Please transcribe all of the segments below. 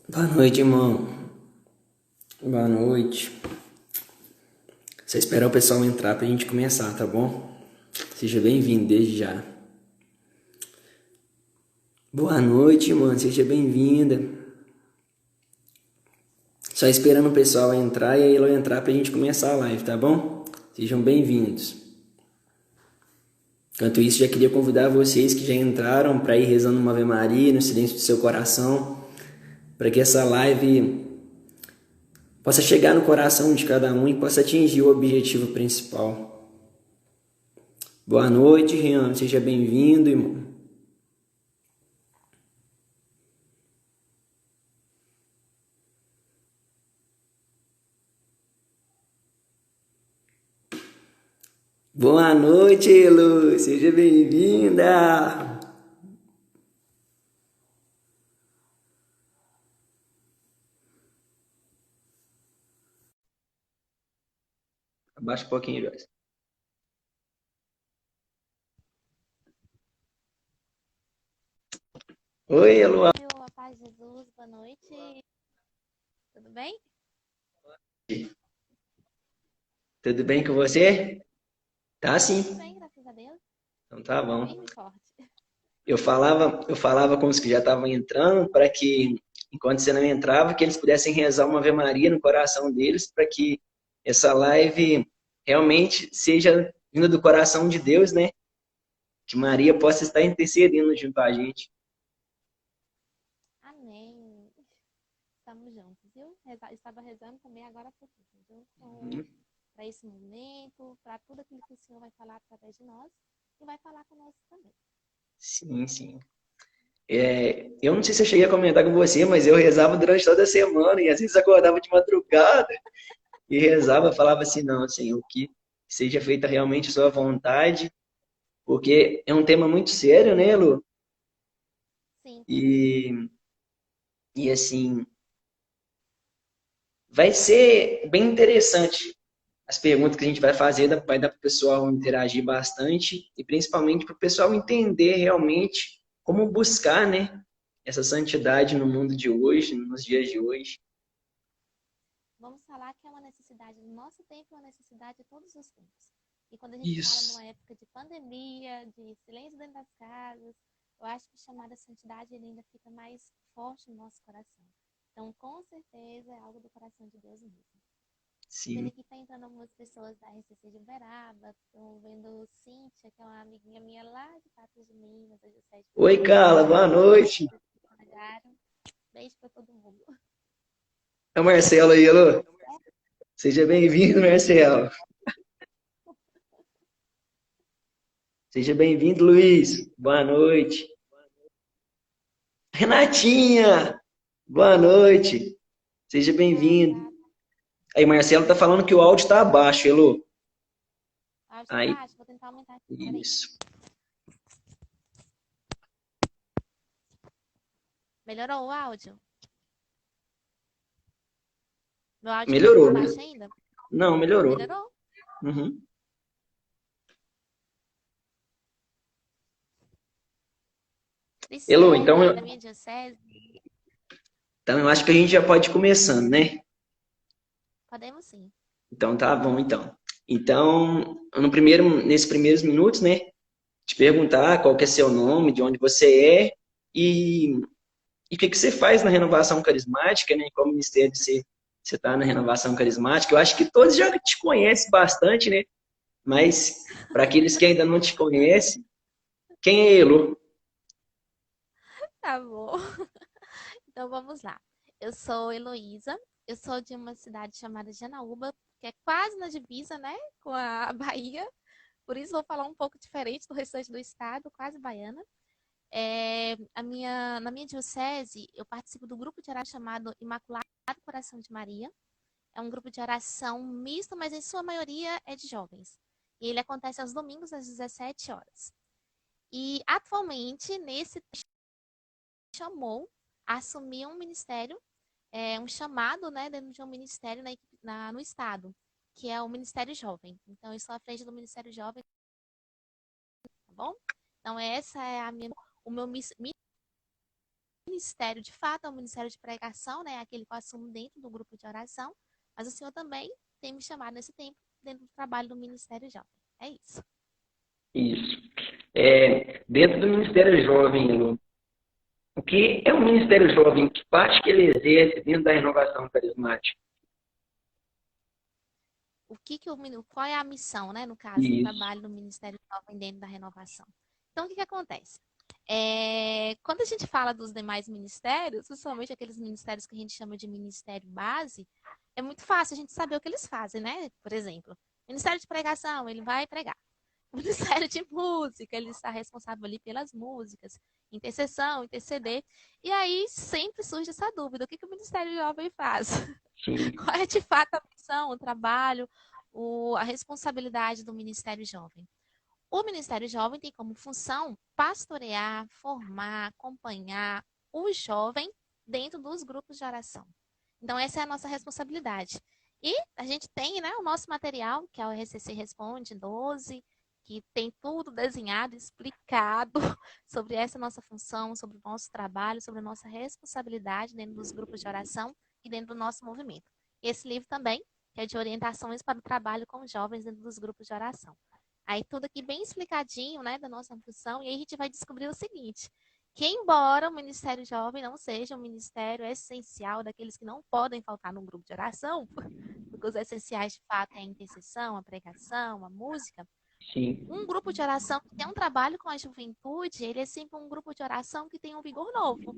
Boa noite, irmão. Boa noite. Só esperar o pessoal entrar pra gente começar, tá bom? Seja bem-vindo desde já. Boa noite, mano. Seja bem-vinda. Só esperando o pessoal entrar e aí ela entrar pra gente começar a live, tá bom? Sejam bem-vindos. Enquanto isso, já queria convidar vocês que já entraram para ir rezando uma Ave Maria no silêncio do seu coração, para que essa live possa chegar no coração de cada um e possa atingir o objetivo principal. Boa noite, Rian. Seja bem-vindo, irmão. Boa noite, Elo. Seja bem-vinda. Abaixa um pouquinho, Joyce. Oi, Elo. A paz de Jesus, boa noite. Tudo bem? Tudo bem com você? Tá Tudo sim. bem, graças a Deus. Então tá bom. Firme e forte. Eu falava com os que já estavam entrando para que, enquanto você não entrava, que eles pudessem rezar uma Ave Maria no coração deles, para que essa live realmente seja vinda do coração de Deus, né? Que Maria possa estar intercedendo junto a gente. Amém. Estamos juntos, viu? Estava rezando também agora há pouquinho, junto Uhum. para esse momento, para tudo aquilo que o Senhor vai falar através de nós e vai falar conosco também. Sim, sim. Eu não sei se eu cheguei a comentar com você, mas eu rezava durante toda a semana e às vezes acordava de madrugada e rezava, falava assim, não, Senhor, que seja feita realmente a sua vontade, porque é um tema muito sério, né, Lu? Sim, com certeza. E, e assim, vai ser bem interessante as perguntas que a gente vai fazer, vai dar para o pessoal interagir bastante e principalmente para o pessoal entender realmente como buscar, né, essa santidade no mundo de hoje, nos dias de hoje. Vamos falar que é uma necessidade do nosso tempo e uma necessidade de todos os tempos. E quando a gente fala Isso. numa época de pandemia, de silêncio dentro das casas, eu acho que o chamado à santidade ele ainda fica mais forte no nosso coração. Então, com certeza, é algo do coração de Deus mesmo. Tô vendo Sim. aqui que tá entrando algumas pessoas da RCC de Uberaba. Tô vendo Cíntia, que é uma amiguinha minha lá de Patos de Minas, a Jusceide Oi, Carla, Francisco. boa noite. Vocês que trabalharam. Beijo pra todo mundo. É o Marcelo aí, alô. Tudo certo? Seja bem-vindo, Marcelo. Seja bem-vindo, Luiz. Boa noite. Renatinha, boa noite. Seja Oi, bem-vindo. gata. Aí, Marcelo tá falando que o áudio tá baixo, Elô. O áudio tá Aí, baixo? Vou tentar aumentar aqui, peraí. isso. Melhorou o áudio? Meu áudio tá Melhorou, muito né? baixo ainda? Não, melhorou. Melhorou? Uhum. Elô, então, Triciele, da minha diocese. então eu acho que a gente já pode ir começando, né? Podemos sim. Então tá bom, então. Então, nesses primeiros minutos, né? Te perguntar qual que é seu nome, de onde você é e o que que você faz na renovação carismática, né? Qual ministério você está na renovação carismática? Eu acho que todos já te conhecem bastante, né? Mas para aqueles que ainda não te conhecem, quem é Elo? Tá bom. Então vamos lá. Eu sou Heloísa. Eu sou de uma cidade chamada Janaúba, que é quase na divisa, né? Com a Bahia. Por isso vou falar um pouco diferente do restante do estado, quase baiana. Na minha diocese, eu participo do grupo de oração chamado Imaculado Coração de Maria. É um grupo de oração misto, mas em sua maioria é de jovens. E ele acontece aos domingos às 17 horas. E atualmente, nesse chamou a assumir um ministério, um chamado, né, dentro de um ministério no estado, que é o Ministério Jovem. Então, eu estou à frente do Ministério Jovem, tá bom? Então, essa é o meu ministério, de fato, é um ministério de pregação, né? Aquele que eu assumo dentro do grupo de oração. Mas o Senhor também tem me chamado nesse tempo dentro do trabalho do Ministério Jovem. É isso. Isso. Dentro do Ministério Jovem, Elô, o que é um Ministério Jovem? Que parte que ele exerce dentro da renovação carismática? Qual é a missão, né? No caso, o Isso. trabalho do Ministério Jovem dentro da renovação. Então, o que acontece? Quando a gente fala dos demais ministérios, principalmente aqueles ministérios que a gente chama de ministério base, é muito fácil a gente saber o que eles fazem, né? Por exemplo, Ministério de Pregação, ele vai pregar. Ministério de Música, ele está responsável ali pelas músicas, intercessão, interceder. E aí sempre surge essa dúvida: o que o Ministério Jovem faz? Sim. Qual é de fato a missão, o trabalho, a responsabilidade do Ministério Jovem? O Ministério Jovem tem como função pastorear, formar, acompanhar o jovem dentro dos grupos de oração. Então, essa é a nossa responsabilidade. E a gente tem, né, o nosso material, que é o RCC Responde 12, que tem tudo desenhado, explicado sobre essa nossa função, sobre o nosso trabalho, sobre a nossa responsabilidade dentro dos grupos de oração e dentro do nosso movimento. E esse livro também, que é de orientações para o trabalho com jovens dentro dos grupos de oração. Aí tudo aqui bem explicadinho, né, da nossa função, e aí a gente vai descobrir o seguinte: que embora o Ministério Jovem não seja um ministério essencial, daqueles que não podem faltar num grupo de oração, porque os essenciais de fato é a intercessão, a pregação, a música, Sim. um grupo de oração que tem um trabalho com a juventude, ele é sempre um grupo de oração que tem um vigor novo,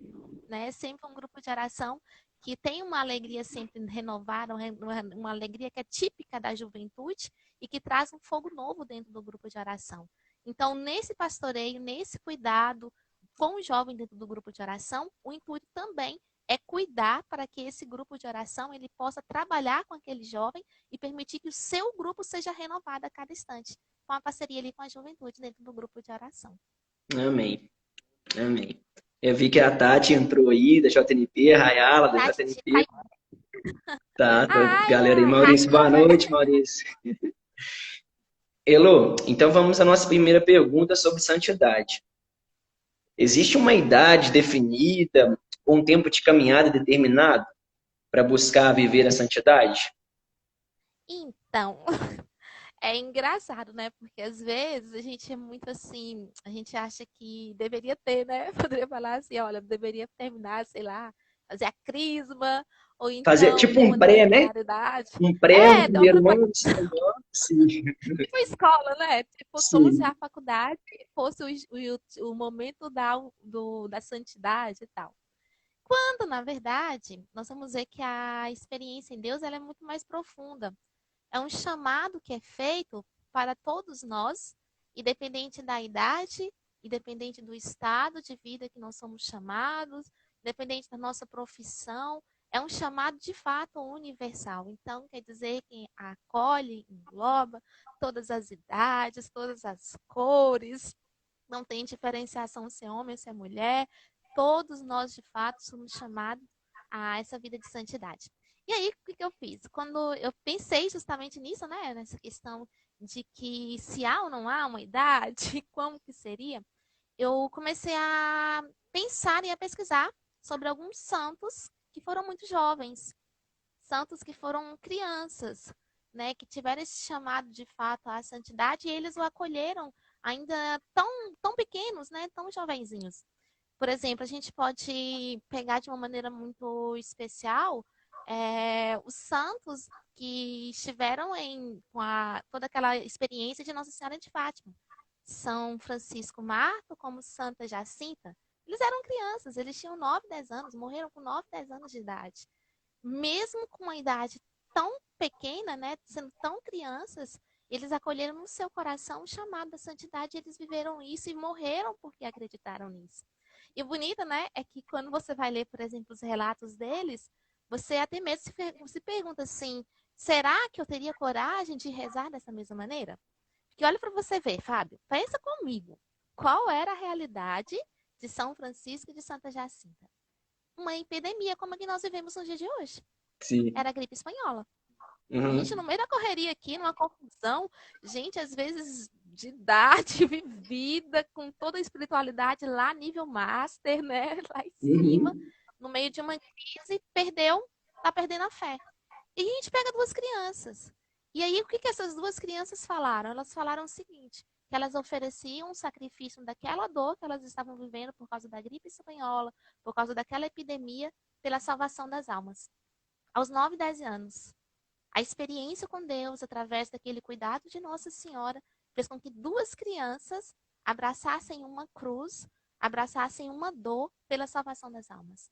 né? É sempre um grupo de oração que tem uma alegria sempre renovada, uma alegria que é típica da juventude e que traz um fogo novo dentro do grupo de oração. Então, nesse pastoreio, nesse cuidado com o jovem dentro do grupo de oração, o intuito também é cuidar para que esse grupo de oração ele possa trabalhar com aquele jovem e permitir que o seu grupo seja renovado a cada instante, com a parceria ali com a juventude dentro do grupo de oração. Amém. Amém. Eu vi que a Tati entrou aí, da JNP, a Rayala, da Tati, JNP. Tá, ai, galera aí. a Maurício, boa jovem. noite, Maurício. Elô, então vamos à nossa primeira pergunta sobre santidade. Existe uma idade definida ou um tempo de caminhada determinado para buscar viver a santidade? Então, é engraçado, né? Porque às vezes a gente é muito assim, a gente acha que deveria ter, né? Poderia falar assim, olha, deveria terminar, sei lá, fazer a crisma, ou Fazer então tipo ter uma um pré, né? determinada idade. Um pré no Dar uma primeiro preparada, ano, no segundo ano, sim. tipo a escola, né? Tipo, como se Sim. a faculdade fosse o momento da santidade e tal. Quando, na verdade, nós vamos ver que a experiência em Deus ela é muito mais profunda. É um chamado que é feito para todos nós, independente da idade, independente do estado de vida que nós somos chamados, independente da nossa profissão. É um chamado de fato universal. Então, quer dizer que acolhe, engloba todas as idades, todas as cores, não tem diferenciação se é homem ou se é mulher. Todos nós, de fato, somos chamados a essa vida de santidade. E aí, o que eu fiz? Quando eu pensei justamente nisso, né? Nessa questão de que se há ou não há uma idade, como que seria, eu comecei a pensar e a pesquisar sobre alguns santos que foram muito jovens, santos que foram crianças, né, que tiveram esse chamado de fato à santidade e eles o acolheram ainda tão pequenos, né, tão jovenzinhos. Por exemplo, a gente pode pegar de uma maneira muito especial os santos que estiveram com toda aquela experiência de Nossa Senhora de Fátima. São Francisco Marto, como Santa Jacinta. Eles eram crianças, eles tinham 9, 10 anos, morreram com 9, 10 anos de idade. Mesmo com uma idade tão pequena, né, sendo tão crianças, eles acolheram no seu coração o chamado da santidade, eles viveram isso e morreram porque acreditaram nisso. E o bonito, né, é que quando você vai ler, por exemplo, os relatos deles, você até mesmo se pergunta assim: será que eu teria coragem de rezar dessa mesma maneira? Porque olha para você ver, Fábio, pensa comigo. Qual era a realidade de São Francisco e de Santa Jacinta? Uma epidemia como a que nós vivemos no dia de hoje. Sim. Era a gripe espanhola. A gente, no Uhum. meio da correria aqui, numa confusão, gente, às vezes de idade vivida, com toda a espiritualidade lá, nível master, né? Lá em cima, Uhum. no meio de uma crise, perdeu, tá perdendo a fé. E a gente pega duas crianças. E aí, o que essas duas crianças falaram? Elas falaram o seguinte, que elas ofereciam um sacrifício daquela dor que elas estavam vivendo por causa da gripe espanhola, por causa daquela epidemia, pela salvação das almas. Aos 9, 10 anos. A experiência com Deus, através daquele cuidado de Nossa Senhora, fez com que duas crianças abraçassem uma cruz, abraçassem uma dor pela salvação das almas.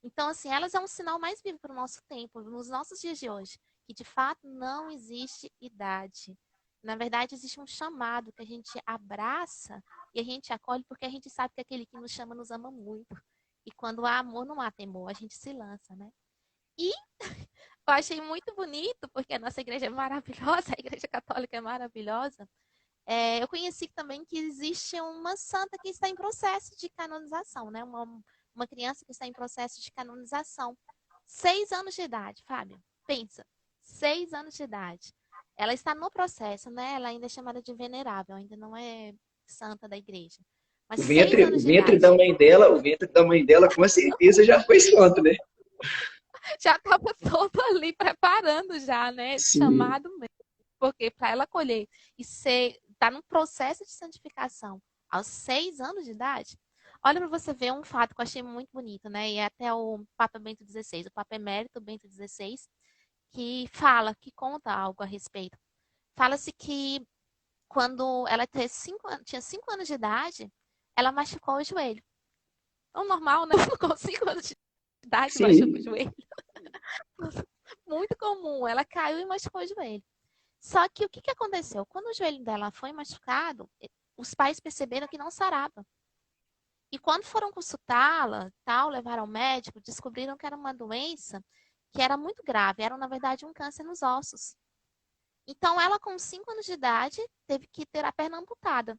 Então, assim, elas é um sinal mais vivo para o nosso tempo, nos nossos dias de hoje, que de fato não existe idade. Na verdade, existe um chamado que a gente abraça e a gente acolhe porque a gente sabe que aquele que nos chama nos ama muito. E quando há amor, não há temor, a gente se lança, né? E eu achei muito bonito, porque a nossa igreja é maravilhosa, a igreja católica é maravilhosa. Eu conheci também que existe uma santa que está em processo de canonização, né? Uma criança que está em processo de canonização. 6 anos de idade, Fábio. Pensa, 6 anos de idade. Ela está no processo, né? Ela ainda é chamada de venerável, ainda não é santa da igreja. Mas O seis ventre, anos o de ventre da idade. mãe dela, o ventre da mãe dela, com certeza já foi santo, né? Já estava todo ali preparando já, né? Sim. Chamado mesmo. Porque para ela colher e ser, tá num processo de santificação aos 6 anos de idade, olha para você ver um fato que eu achei muito bonito, né? E é até o Papa Bento XVI, o Papa Emérito Bento XVI, que fala, que conta algo a respeito. Fala-se que quando ela tinha 5 anos de idade, ela machucou o joelho. É o normal, né? Com 5 anos de idade, machuca o Sim. joelho. Muito comum. Ela caiu e machucou o joelho. Só que o que aconteceu? Quando o joelho dela foi machucado, os pais perceberam que não sarava. E quando foram consultá-la, tal, levaram ao médico, descobriram que era uma doença que era muito grave, era na verdade um câncer nos ossos. Então ela com 5 anos de idade teve que ter a perna amputada.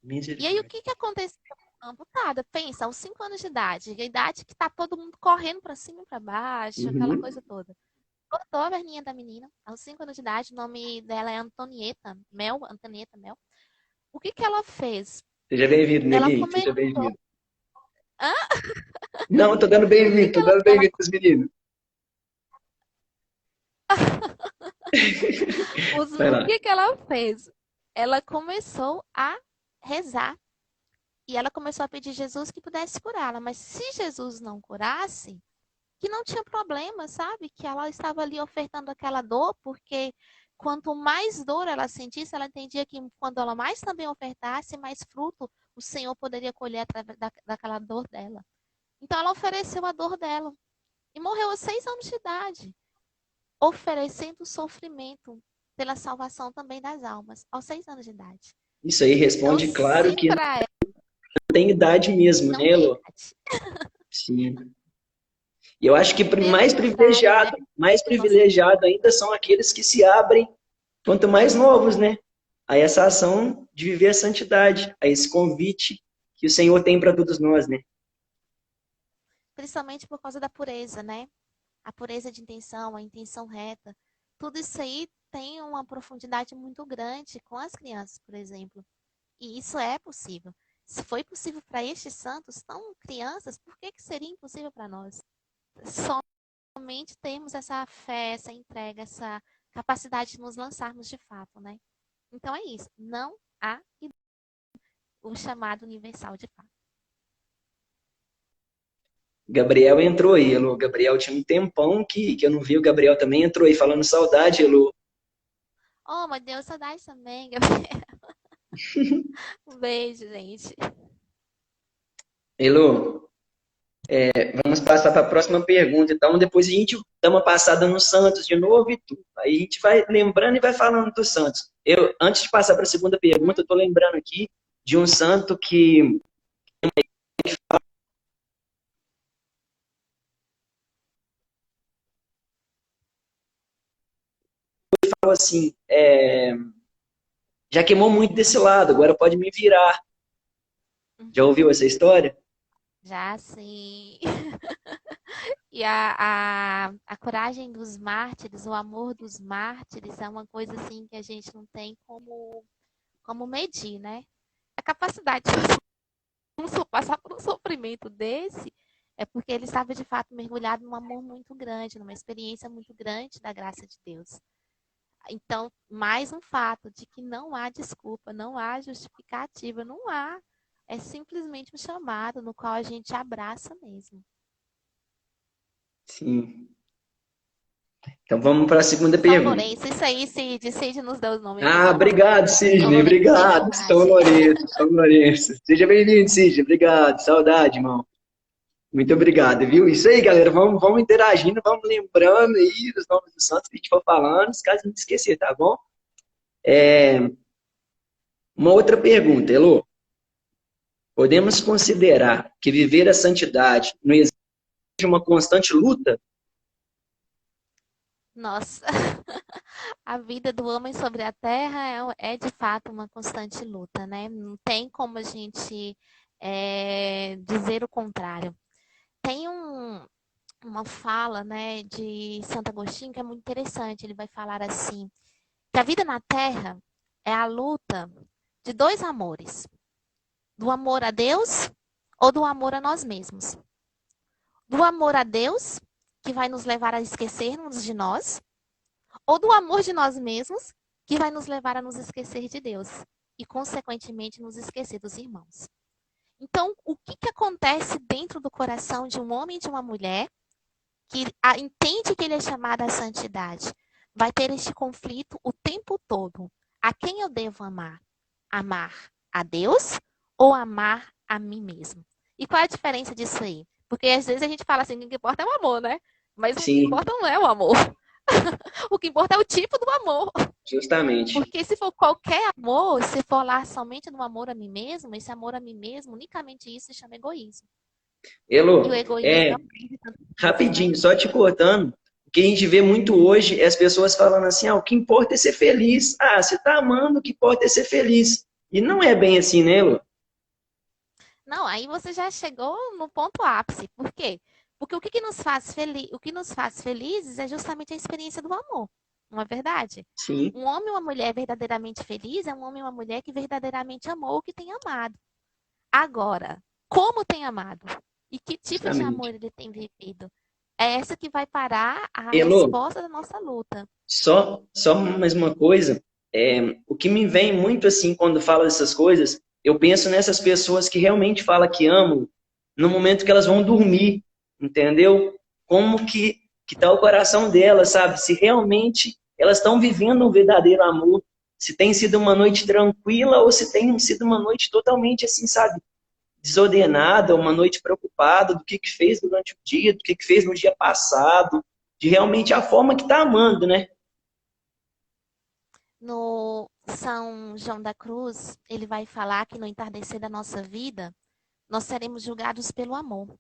E aí o Misericórdia. que aconteceu? Amputada, pensa, aos 5 anos de idade, a idade que tá todo mundo correndo para cima e para baixo, aquela Uhum. coisa toda. Cortou a perninha da menina, aos 5 anos de idade, o nome dela é Antonieta Mel. O que ela fez? Seja bem-vindo, Ela Nelly. Seja começou. bem-vindo. Hã? Não, tô dando O que bem-vindo, que tô dando ela bem-vindo pros meninos. Vai o lá. que que ela fez? Ela começou a rezar e ela começou a pedir a Jesus que pudesse curá-la, mas se Jesus não curasse, que não tinha problema, sabe? Que ela estava ali ofertando aquela dor, porque quanto mais dor ela sentisse, ela entendia que quando ela mais também ofertasse, mais fruto o Senhor poderia colher através daquela dor dela. Então ela ofereceu a dor dela e morreu aos 6 anos de idade, oferecendo sofrimento pela salvação também das almas, aos 6 anos de idade. Isso aí Então, responde claro se que não para ela tem idade mesmo, não né, tem Elô? idade, Sim. E eu acho que pelo contrário, né? mais Nossa, privilegiado ainda são aqueles que se abrem, quanto mais novos, né? A essa ação de viver a santidade, a esse convite que o Senhor tem para todos nós, né? principalmente por causa da pureza, né? A pureza de intenção, a intenção reta. Tudo isso aí tem uma profundidade muito grande com as crianças, por exemplo. E isso é possível. Se foi possível para estes santos, tão crianças, por que seria impossível para nós? Somente temos essa fé, essa entrega, essa capacidade de nos lançarmos de fato, né? Então é isso. Não há o chamado universal de fato. Gabriel entrou aí, Elô. Gabriel tinha um tempão que eu não vi, o Gabriel também entrou aí, falando saudade, Elô. Oh, meu Deus, saudade também, Gabriel. Um beijo, gente. Elô, vamos passar para a próxima pergunta. Então, depois a gente dá uma passada no Santos de novo e tudo. Aí a gente vai lembrando e vai falando do Santos. Eu, antes de passar para a segunda pergunta, Uhum. eu estou lembrando aqui de um santo que falou assim, já queimou muito desse lado, agora pode me virar. Já Uhum. ouviu essa história? Já sim. E a coragem dos mártires, o amor dos mártires é uma coisa assim que a gente não tem como medir, né? A capacidade de passar por um sofrimento desse é porque ele estava de fato mergulhado num amor muito grande, numa experiência muito grande da graça de Deus. Então, mais um fato de que não há desculpa, não há justificativa, não há. É simplesmente um chamado no qual a gente abraça mesmo. Sim. Então vamos para a segunda São pergunta. Lourenço, isso aí, Cid. Cid nos deu os nomes aqui, Ah, São Lourenço. obrigado, São Sidney. Lourenço de Obrigado, São verdade. Lourenço, São Lourenço. Seja bem-vindo, Sidney. Obrigado. Saudade, irmão. Muito obrigado, viu? Isso aí, galera. Vamos interagindo, vamos lembrando aí os nomes dos santos que a gente for falando, caso não esquecer, tá bom? Uma outra pergunta, Elô. Podemos considerar que viver a santidade não exige uma constante luta? Nossa, a vida do homem sobre a terra é de fato uma constante luta, né? Não tem como a gente dizer o contrário. Tem uma fala, né, de Santo Agostinho que é muito interessante. Ele vai falar assim, que a vida na terra é a luta de dois amores. Do amor a Deus ou do amor a nós mesmos. Do amor a Deus, que vai nos levar a esquecermos de nós, ou do amor de nós mesmos, que vai nos levar a nos esquecer de Deus e, consequentemente, nos esquecer dos irmãos. Então, o que acontece dentro do coração de um homem e de uma mulher que entende que ele é chamado à santidade? Vai ter este conflito o tempo todo. A quem eu devo amar? Amar a Deus ou amar a mim mesmo? E qual é a diferença disso aí? Porque às vezes a gente fala assim, o que importa é o amor, né? Mas o que Sim, importa não é o amor. O que importa é o tipo do amor. justamente. Porque se for qualquer amor, se for lá somente no amor a mim mesmo, esse amor a mim mesmo, unicamente isso se chama egoísmo. E o Elô, egoísmo é o que tanta coisa, né? rapidinho, só te cortando. O que a gente vê muito hoje é as pessoas falando assim, o que importa é ser feliz. Ah, você tá amando, o que importa é ser feliz. E não é bem assim, né, Elô? Não, aí você já chegou no ponto ápice. Por quê? Porque o que nos faz o que nos faz felizes é justamente a experiência do amor. Não é verdade? Sim, Um homem e uma mulher verdadeiramente feliz é um homem e uma mulher que verdadeiramente amou o que tem amado. Agora, como tem amado? E que tipo de amor justamente. ele tem vivido? É essa que vai parar a Elô, resposta da nossa luta. só mais uma coisa. O que me vem muito assim quando fala dessas coisas, eu penso nessas pessoas que realmente falam que amam no momento que elas vão dormir, entendeu? Como que tá o coração delas, sabe? Se realmente elas estão vivendo um verdadeiro amor, se tem sido uma noite tranquila ou se tem sido uma noite totalmente assim, sabe? Desordenada, uma noite preocupada do que fez durante o dia, do que fez no dia passado, de realmente a forma que tá amando, né? No São João da Cruz, ele vai falar que no entardecer da nossa vida, nós seremos julgados pelo amor.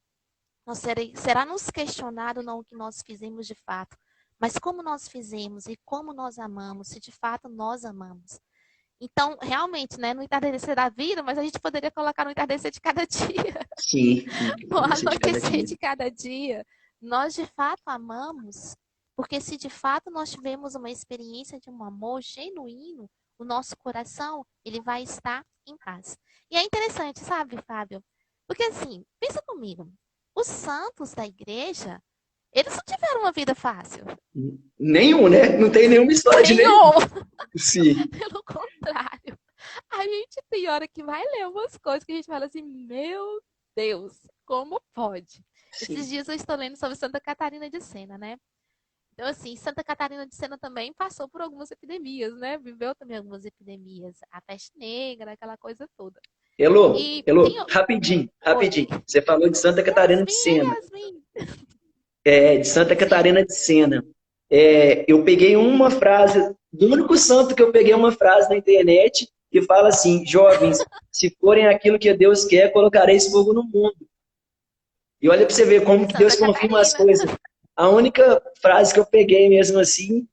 Será nos questionado não o que nós fizemos de fato, mas como nós fizemos e como nós amamos, se de fato nós amamos. Então, realmente, né, no entardecer da vida, mas a gente poderia colocar no entardecer de cada dia, Sim, no de cada anoitecer dia. de cada dia. Nós de fato amamos, porque se de fato nós tivemos uma experiência de um amor genuíno, o nosso coração, ele vai estar em paz. E é interessante, sabe, Fábio? Porque assim, pensa comigo, os santos da igreja, eles não tiveram uma vida fácil. Nenhum, né? Não tem nenhuma história de nenhum. Nenhum! Sim, Pelo contrário. A gente tem hora que vai ler umas coisas que a gente fala assim, meu Deus, como pode? Esses sim. dias eu estou lendo sobre Santa Catarina de Sena, né? Então, assim, Santa Catarina de Sena também passou por algumas epidemias, né? Viveu também algumas epidemias. A peste negra, aquela coisa toda. E tem... Rapidinho, Oi. rapidinho. Você falou de Santa Catarina de Yasmin, Sena. Yasmin. De Santa Sim. Catarina de Sena. Eu peguei uma frase, do único santo que eu peguei uma frase na internet, que fala assim, jovens, se forem aquilo que Deus quer, colocareis fogo no mundo. E olha para você ver como que Deus Santa confirma as Catarina. coisas. A única frase que eu peguei mesmo assim,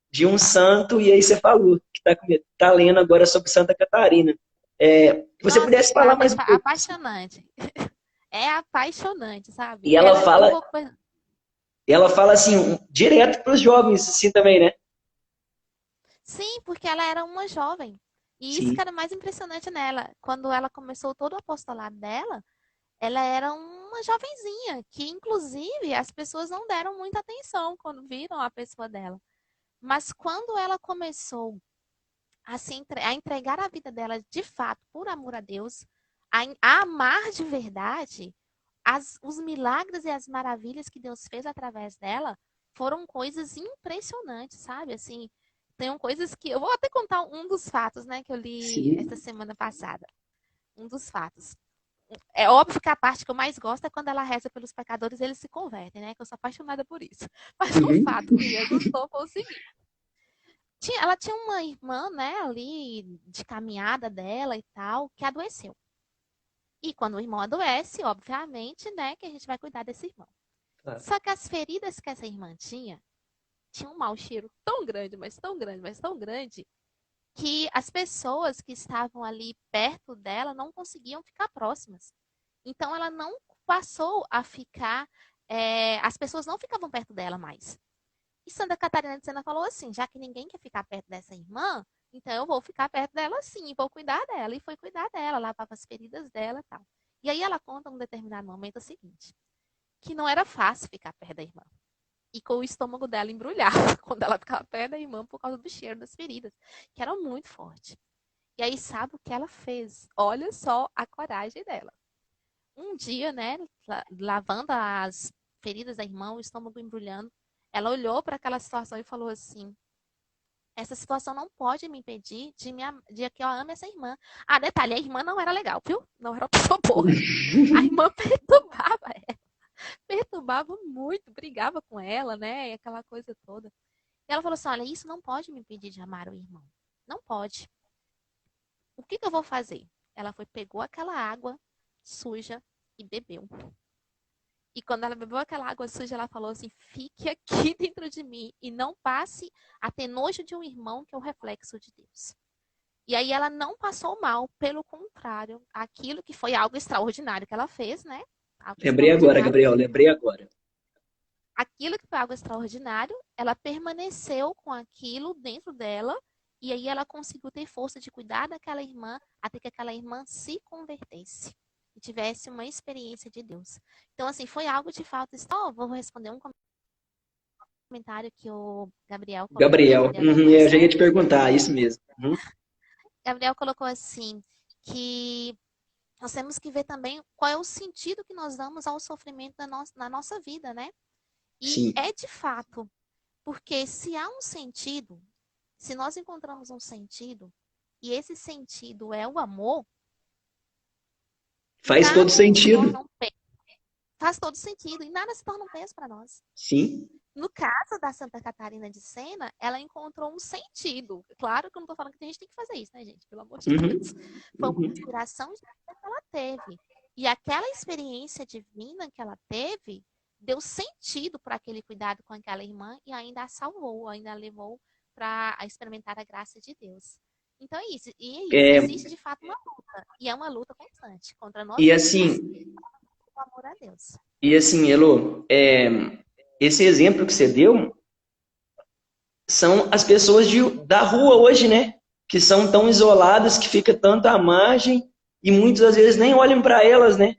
de um santo, e aí você falou, que tá lendo agora sobre Santa Catarina. Que você Nossa, pudesse falar mais um pouco. apaixonante. É apaixonante, sabe? E ela Eu fala, vou... ela fala assim, direto para os jovens, assim também, né? Sim, porque ela era uma jovem. E isso que sim. era mais impressionante nela. Quando ela começou todo o apostolado dela, ela era uma jovenzinha, que inclusive as pessoas não deram muita atenção quando viram a pessoa dela. Mas quando ela começou a entregar a vida dela de fato por amor a Deus, a amar de verdade, os milagres e as maravilhas que Deus fez através dela foram coisas impressionantes, sabe? Assim, tem coisas que eu vou até contar um dos fatos, né, que eu li essa Sim. semana passada. Um dos fatos. É óbvio que a parte que eu mais gosto é quando ela reza pelos pecadores e eles se convertem, né? Que eu sou apaixonada por isso. Mas o Uhum. fato que me assustou foi o seguinte: ela tinha uma irmã, né, ali de caminhada dela e tal, que adoeceu. E quando o irmão adoece, obviamente, né, que a gente vai cuidar desse irmão. Claro. Só que as feridas que essa irmã tinha um mau cheiro tão grande, mas tão grande, mas tão grande, que as pessoas que estavam ali perto dela não conseguiam ficar próximas. Então ela não passou a ficar, as pessoas não ficavam perto dela mais. E Santa Catarina de Sena falou assim: já que ninguém quer ficar perto dessa irmã, então eu vou ficar perto dela sim, e vou cuidar dela. E foi cuidar dela, lavava as feridas dela e tal. E aí ela conta num determinado momento o seguinte: que não era fácil ficar perto da irmã. E com o estômago dela embrulhado quando ela ficava perto da irmã por causa do cheiro das feridas, que era muito forte. E aí sabe o que ela fez? Olha só a coragem dela. Um dia, né, lavando as feridas da irmã, o estômago embrulhando, ela olhou para aquela situação e falou assim: essa situação não pode me impedir de que eu ame essa irmã. Ah, detalhe, a irmã não era legal, viu? Não era uma pessoa boa. A irmã perturbava ela, perturbava muito, brigava com ela, né? E aquela coisa toda. E ela falou assim: olha, isso não pode me impedir de amar o irmão. Não pode. O que que eu vou fazer? Ela foi, pegou aquela água suja e bebeu. E quando ela bebeu aquela água suja, ela falou assim: fique aqui dentro de mim e não passe a ter nojo de um irmão que é o reflexo de Deus. E aí ela não passou mal, pelo contrário, aquilo que foi algo extraordinário que ela fez, né? Algo Lembrei agora, extraordinário. Gabriel, lembrei agora. Aquilo que foi algo extraordinário, ela permaneceu com aquilo dentro dela e aí ela conseguiu ter força de cuidar daquela irmã até que aquela irmã se convertesse e tivesse uma experiência de Deus. Então, assim, foi algo de fato. Só vou responder um comentário que o Gabriel colocou, né? Gabriel, Gabriel uhum, Leonardo eu já ia te Santos. perguntar, isso mesmo. Uhum. Gabriel colocou assim, que nós temos que ver também qual é o sentido que nós damos ao sofrimento na nossa vida, né? E Sim. é de fato, porque se há um sentido, se nós encontramos um sentido, e esse sentido é o amor, Faz todo nada se sentido. torna um peso. Faz todo sentido, e nada se torna um peso para nós. Sim. No caso da Santa Catarina de Sena, ela encontrou um sentido. Claro que eu não estou falando que a gente tem que fazer isso, né, gente? Pelo amor de Deus. Uhum. Foi uma Uhum. inspiração divina que ela teve. E aquela experiência divina que ela teve deu sentido para aquele cuidado com aquela irmã e ainda a salvou, ainda a levou para experimentar a graça de Deus. Então é isso. E é isso. É, Existe de fato uma luta. E é uma luta constante contra nós e mesmos assim, e com amor a Deus. Elô, esse exemplo que você deu são as pessoas da rua hoje, né? Que são tão isoladas, que fica tanto à margem e muitas vezes nem olham para elas, né?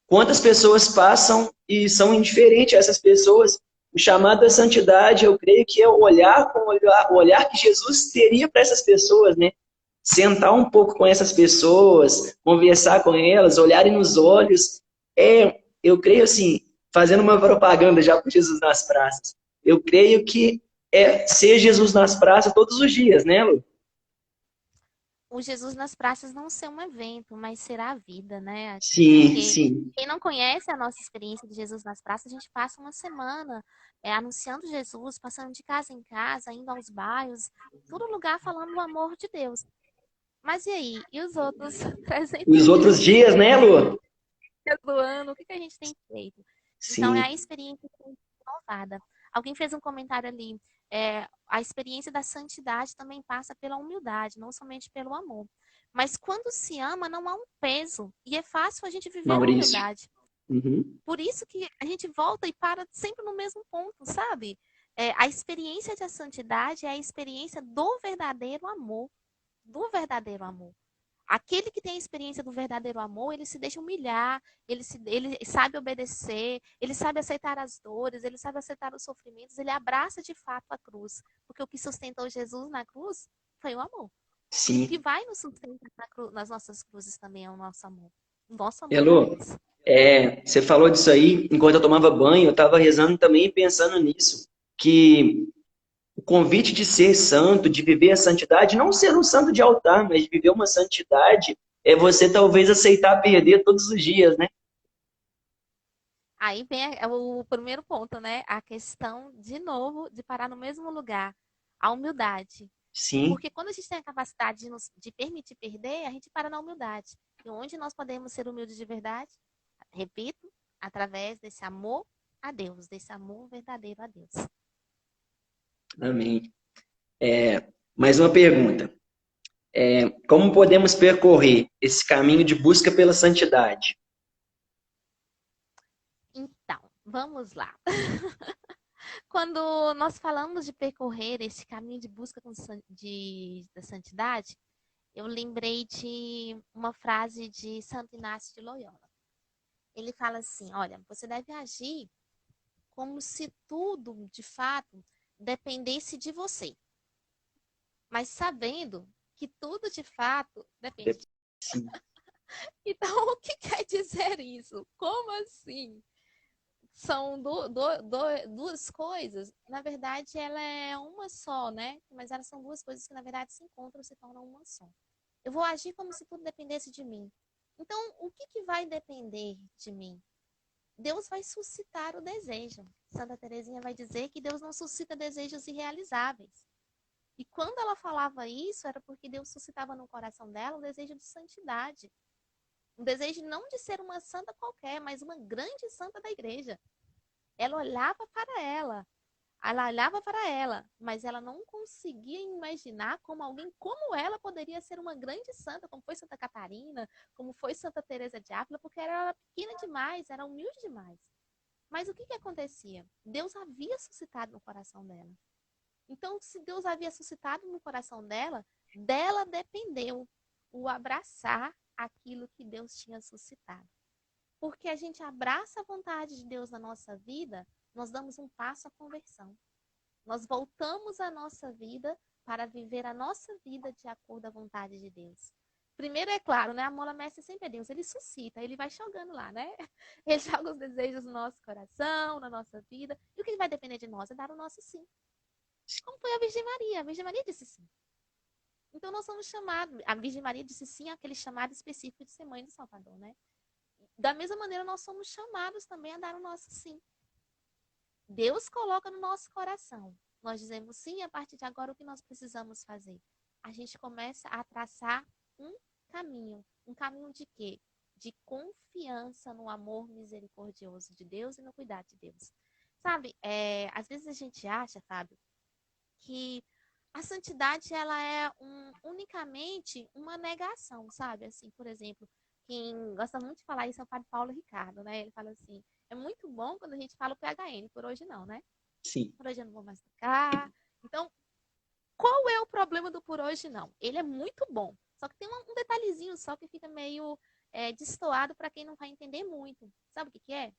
Quantas pessoas passam e são indiferentes a essas pessoas? O chamado da santidade, eu creio que é olhar com o olhar que Jesus teria para essas pessoas, né? Sentar um pouco com essas pessoas, conversar com elas, olharem nos olhos. Eu creio assim, fazendo uma propaganda já por Jesus nas praças. Eu creio que é ser Jesus nas praças todos os dias, né, Lu? O Jesus nas praças não ser um evento, mas será a vida, né? Sim, Porque sim. quem não conhece a nossa experiência de Jesus nas praças, a gente passa uma semana anunciando Jesus, passando de casa em casa, indo aos bairros, todo lugar falando do amor de Deus. Mas e aí? E os outros Os outros 365 dias, né, Lu? dias do ano? O que que a gente tem feito? Então, é a Sim. experiência que tem que ser renovada. Alguém fez um comentário ali. A experiência da santidade também passa pela humildade, não somente pelo amor. Mas quando se ama, não há um peso. E é fácil a gente viver a Maurício. humildade. Uhum. Por isso que a gente volta e para sempre no mesmo ponto, sabe? A experiência da santidade é a experiência do verdadeiro amor, do verdadeiro amor. Aquele que tem a experiência do verdadeiro amor, ele se deixa humilhar, ele sabe obedecer, ele sabe aceitar as dores, ele sabe aceitar os sofrimentos, ele abraça de fato a cruz. Porque o que sustentou Jesus na cruz foi o amor. E o que Sim. vai nos sustentar nas nossas cruzes também é o nosso amor. O nosso amor a Elô, Deus. você falou disso aí, enquanto eu tomava banho, eu estava rezando também e pensando nisso, que o convite de ser santo, de viver a santidade, não ser um santo de altar, mas de viver uma santidade, é você talvez aceitar perder todos os dias, né? Aí vem o primeiro ponto, né? A questão, de novo, de parar no mesmo lugar. A humildade. Sim, Porque quando a gente tem a capacidade de permitir perder, a gente para na humildade. E onde nós podemos ser humildes de verdade? Repito, através desse amor a Deus, desse amor verdadeiro a Deus. amém. Mais uma pergunta. Como podemos percorrer esse caminho de busca pela santidade? Então, vamos lá. Quando nós falamos de percorrer esse caminho de busca da santidade, eu lembrei de uma frase de Santo Inácio de Loyola. Ele fala assim: olha, você deve agir como se tudo, de fato, dependesse de você, mas sabendo que tudo, de fato, depende de... Sim, Então, o que quer dizer isso? Como assim? São duas coisas. Na verdade, ela é uma só, né? Mas elas são duas coisas que, na verdade, se encontram e se tornam uma só. Eu vou agir como se tudo dependesse de mim. Então, o que vai depender de mim? Deus vai suscitar o desejo. Santa Teresinha vai dizer que Deus não suscita desejos irrealizáveis. E quando ela falava isso, era porque Deus suscitava no coração dela um desejo de santidade. Um desejo não de ser uma santa qualquer, mas uma grande santa da igreja. Ela olhava para ela olhava para ela, mas ela não conseguia imaginar como alguém como ela poderia ser uma grande santa, como foi Santa Catarina, como foi Santa Teresa de Ávila, porque ela era pequena demais, era humilde demais. Mas o que acontecia? Deus havia suscitado no coração dela. Então, se Deus havia suscitado no coração dela, dela dependeu o abraçar aquilo que Deus tinha suscitado. Porque a gente abraça a vontade de Deus na nossa vida, nós damos um passo à conversão. Nós voltamos a nossa vida para viver a nossa vida de acordo à vontade de Deus. Primeiro, é claro, né? Amor à mestre sempre é Deus. Ele suscita, ele vai jogando lá, né? Ele joga os desejos no nosso coração, na nossa vida. E o que vai depender de nós é dar o nosso sim. Como foi a Virgem Maria? A Virgem Maria disse sim. Então, nós somos chamados. A Virgem Maria disse sim àquele chamado específico de ser mãe do Salvador, né? Da mesma maneira, nós somos chamados também a dar o nosso sim. Deus coloca no nosso coração. Nós dizemos sim, a partir de agora, o que nós precisamos fazer? A gente começa a traçar um caminho. Um caminho de quê? De confiança no amor misericordioso de Deus e no cuidado de Deus. Sabe, às vezes a gente acha, Fábio, que a santidade ela é unicamente uma negação, sabe? Assim, por exemplo, quem gosta muito de falar isso é o Padre Paulo Ricardo, né? Ele fala assim, é muito bom quando a gente fala o PHN, por hoje não, né? sim. Por hoje eu não vou mais tocar. Então, qual é o problema do por hoje não? Ele é muito bom, só que tem um detalhezinho só que fica meio destoado para quem não vai entender muito. Sabe o que é?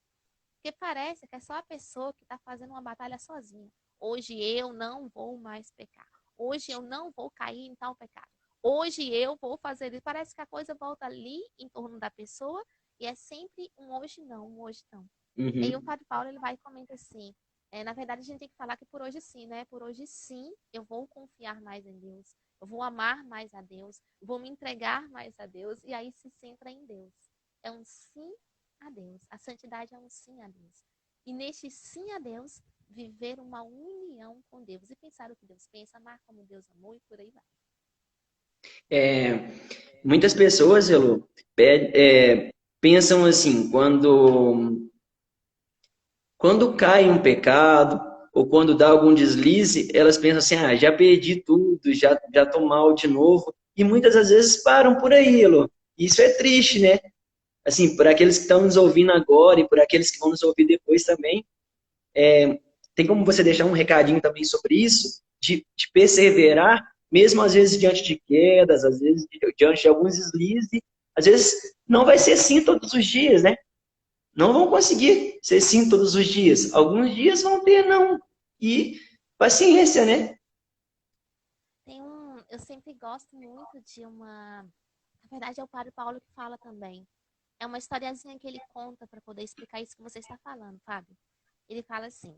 Porque parece que é só a pessoa que está fazendo uma batalha sozinha. Hoje eu não vou mais pecar. Hoje eu não vou cair em tal pecado. Hoje eu vou fazer isso. Parece que a coisa volta ali em torno da pessoa e é sempre um hoje não, um hoje não. E aí o Uhum. Padre Paulo ele vai e comenta assim: na verdade a gente tem que falar que por hoje sim, né? Por hoje sim eu vou confiar mais em Deus. Eu vou amar mais a Deus. Vou me entregar mais a Deus. E aí se centra em Deus. É um sim a Deus. A santidade é um sim a Deus. E neste sim a Deus, viver uma união com Deus e pensar o que Deus pensa, amar como Deus amou e por aí vai. É, muitas pessoas, Elô, pensam assim, quando cai um pecado ou quando dá algum deslize, elas pensam assim, já perdi tudo, já tô mal de novo. E muitas das vezes param por aí, Elô. Isso é triste, né? Assim, por aqueles que estão nos ouvindo agora e por aqueles que vão nos ouvir depois também, tem como você deixar um recadinho também sobre isso, de perseverar, mesmo às vezes diante de quedas, às vezes diante de alguns deslizes, às vezes não vai ser sim todos os dias, né? Não vão conseguir ser sim todos os dias. Alguns dias vão ter não. E paciência, né? Eu sempre gosto muito de uma. Na verdade, é o Padre Paulo que fala também. É uma historiazinha que ele conta para poder explicar isso que você está falando, Fábio. Ele fala assim,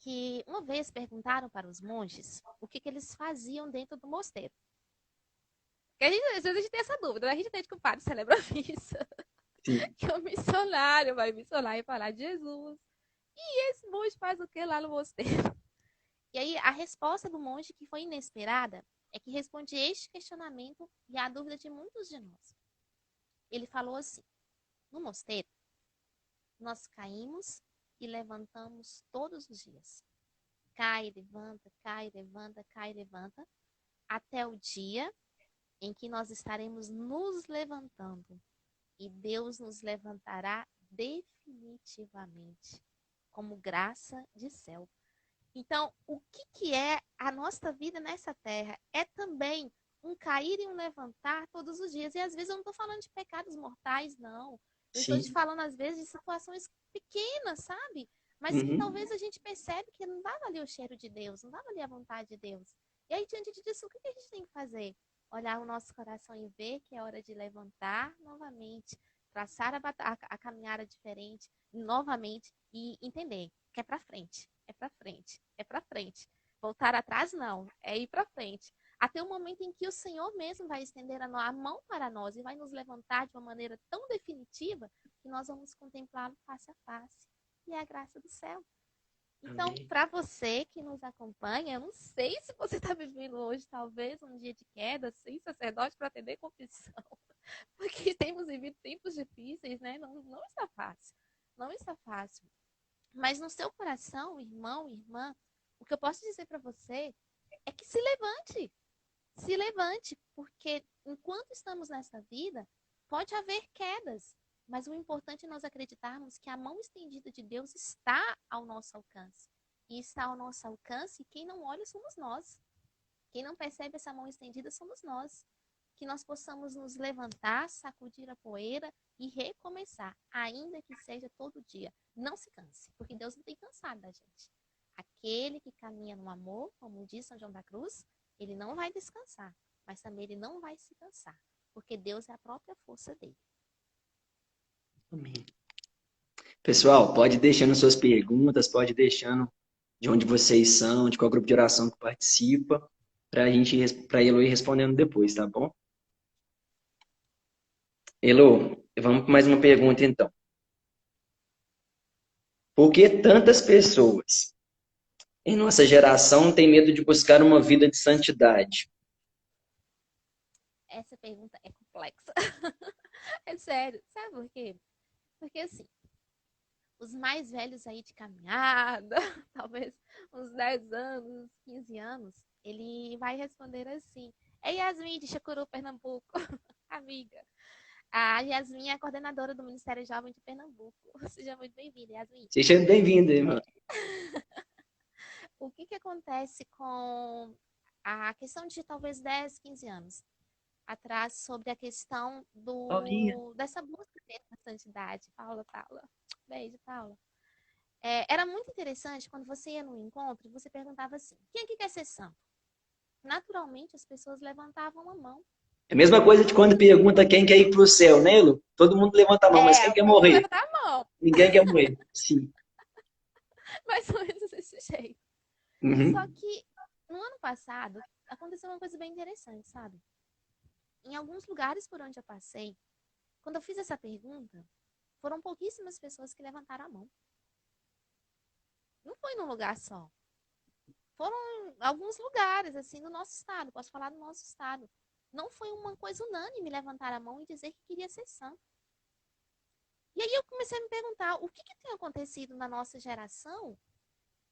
que uma vez perguntaram para os monges o que eles faziam dentro do mosteiro. Porque às vezes a gente tem essa dúvida, né? A gente entende que o padre celebra a missa, Sim. que o missionário vai missionar e falar de Jesus. E esse monge faz o que lá no mosteiro? E aí a resposta do monge, que foi inesperada, é que responde este questionamento e a dúvida de muitos de nós. Ele falou assim, no mosteiro, nós caímos e levantamos todos os dias. Cai, levanta, cai, levanta, cai, levanta, até o dia em que nós estaremos nos levantando e Deus nos levantará definitivamente como graça de céu. Então, o que é a nossa vida nessa terra? É também um cair e um levantar todos os dias. E às vezes eu não estou falando de pecados mortais, não. Eu estou te Sim. falando, às vezes, de situações pequenas, sabe? Mas que Uhum. talvez a gente percebe que não estava ali o cheiro de Deus, não estava ali a vontade de Deus. E aí, diante disso, o que a gente tem que fazer? Olhar o nosso coração e ver que é hora de levantar novamente, traçar a caminhada diferente, novamente, e entender que é para frente, é para frente, é para frente. Voltar atrás não, é ir para frente. Até o momento em que o Senhor mesmo vai estender a mão para nós e vai nos levantar de uma maneira tão definitiva que nós vamos contemplá-lo face a face. E é a graça do céu. Então, Amém. para você que nos acompanha, eu não sei se você está vivendo hoje, talvez, um dia de queda, sem sacerdote para atender confissão, porque temos vivido tempos difíceis, né? Não está fácil. Não está fácil. Mas no seu coração, irmão, irmã, o que eu posso dizer para você é que se levante, porque enquanto estamos nessa vida, pode haver quedas, mas o importante é nós acreditarmos que a mão estendida de Deus está ao nosso alcance. E está ao nosso alcance, e quem não olha somos nós. Quem não percebe essa mão estendida somos nós. Que nós possamos nos levantar, sacudir a poeira e recomeçar, ainda que seja todo dia. Não se canse, porque Deus não tem cansado da gente. Aquele que caminha no amor, como diz São João da Cruz, ele não vai descansar, mas também ele não vai se cansar, porque Deus é a própria força dele. Amém. Pessoal, pode ir deixando suas perguntas, pode ir deixando de onde vocês são, de qual grupo de oração que participa, para para Elo ir respondendo depois, tá bom? Elo, vamos para mais uma pergunta então. Por que tantas pessoas em nossa geração têm medo de buscar uma vida de santidade? Essa pergunta é complexa. É sério. Sabe por quê? Porque assim, os mais velhos aí de caminhada, talvez uns 10 anos, 15 anos, ele vai responder assim: É Yasmin de Chacuru, Pernambuco, amiga. A Yasmin é a coordenadora do Ministério Jovem de Pernambuco. Seja muito bem-vinda, Yasmin. Seja bem-vindo, irmão. O que acontece com a questão de talvez 10, 15 anos atrás sobre a questão Paulinha. dessa busca da santidade? Paula. Beijo, Paula. Era muito interessante quando você ia num encontro e você perguntava assim: quem aqui quer ser santo? Naturalmente as pessoas levantavam a mão. É a mesma coisa de quando pergunta quem quer ir para o céu, né, Elo? Todo mundo levanta a mão, mas quem quer Todo mundo morrer? levantava a mão, Ninguém quer morrer. Sim. mais ou menos desse jeito. Só Uhum. que no ano passado aconteceu uma coisa bem interessante, sabe? Em alguns lugares por onde eu passei, quando eu fiz essa pergunta, foram pouquíssimas pessoas que levantaram a mão. Não foi num lugar só. Foram alguns lugares, assim, do nosso estado. Posso falar do nosso estado. Não foi uma coisa unânime levantar a mão e dizer que queria ser santo. E aí eu comecei a me perguntar o que tem acontecido na nossa geração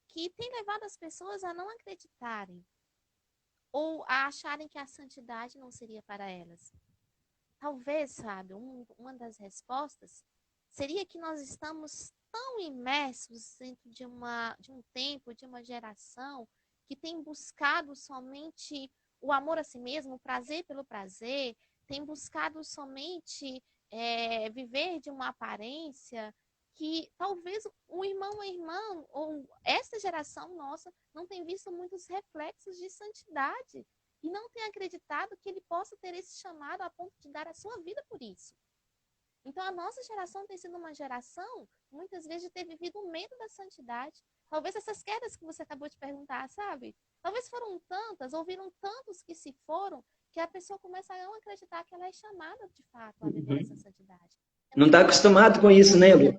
que tem levado as pessoas a não acreditarem ou a acharem que a santidade não seria para elas. Talvez, sabe, uma das respostas seria que nós estamos tão imersos dentro de um tempo, de uma geração que tem buscado somente o amor a si mesmo, o prazer pelo prazer, tem buscado somente viver de uma aparência que talvez o irmão ou a irmã, ou essa geração nossa, não tem visto muitos reflexos de santidade e não tem acreditado que ele possa ter esse chamado a ponto de dar a sua vida por isso. Então, a nossa geração tem sido uma geração, muitas vezes, de ter vivido o medo da santidade. Talvez essas quedas que você acabou de perguntar, sabe? Talvez foram tantas, ouviram tantos que se foram, que a pessoa começa a não acreditar que ela é chamada, de fato, a viver essa Uhum. santidade. Não está acostumado com isso, né, Lu?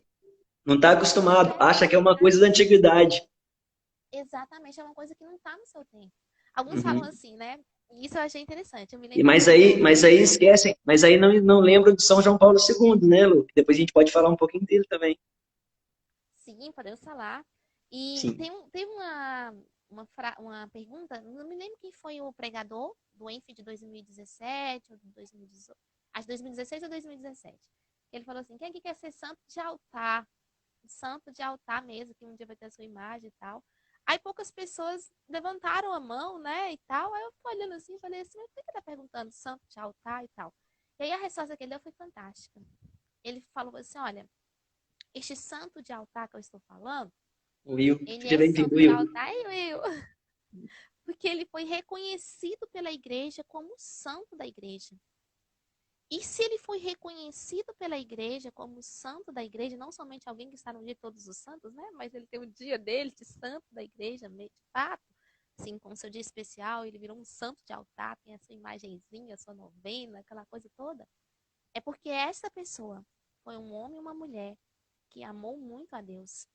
Não está acostumado. Acha que é uma coisa da antiguidade. Exatamente, é uma coisa que não está no seu tempo. Alguns falam Uhum. assim, né? E isso eu achei interessante. Eu me E, lembro mas quando aí, mas aí esquecem, mas aí não lembram de São João Paulo II, né, Lu? Depois a gente pode falar um pouquinho dele também. sim, podemos falar. E Sim. tem uma pergunta, não me lembro quem foi o pregador do ENF de 2017 ou de 2018, acho 2016 ou 2017. Ele falou assim, quem aqui quer ser santo de altar? Santo de altar mesmo, que um dia vai ter a sua imagem e tal. Aí poucas pessoas levantaram a mão, né, e tal. Aí eu fui olhando assim e falei assim, mas por que ele tá perguntando santo de altar e tal? E aí a resposta que ele deu foi fantástica. Ele falou assim, olha, este santo de altar que eu estou falando, Will, ele seja é bem-vindo, santo de Will. altar e eu, porque ele foi reconhecido pela igreja como santo da igreja. E se ele foi reconhecido pela igreja como santo da igreja, não somente alguém que está no dia de todos os santos, né? Mas ele tem o dia dele de santo da igreja, de fato, assim, com seu dia especial, ele virou um santo de altar, tem a sua imagenzinha, a sua novena, aquela coisa toda. É porque essa pessoa foi um homem e uma mulher que amou muito a Deus.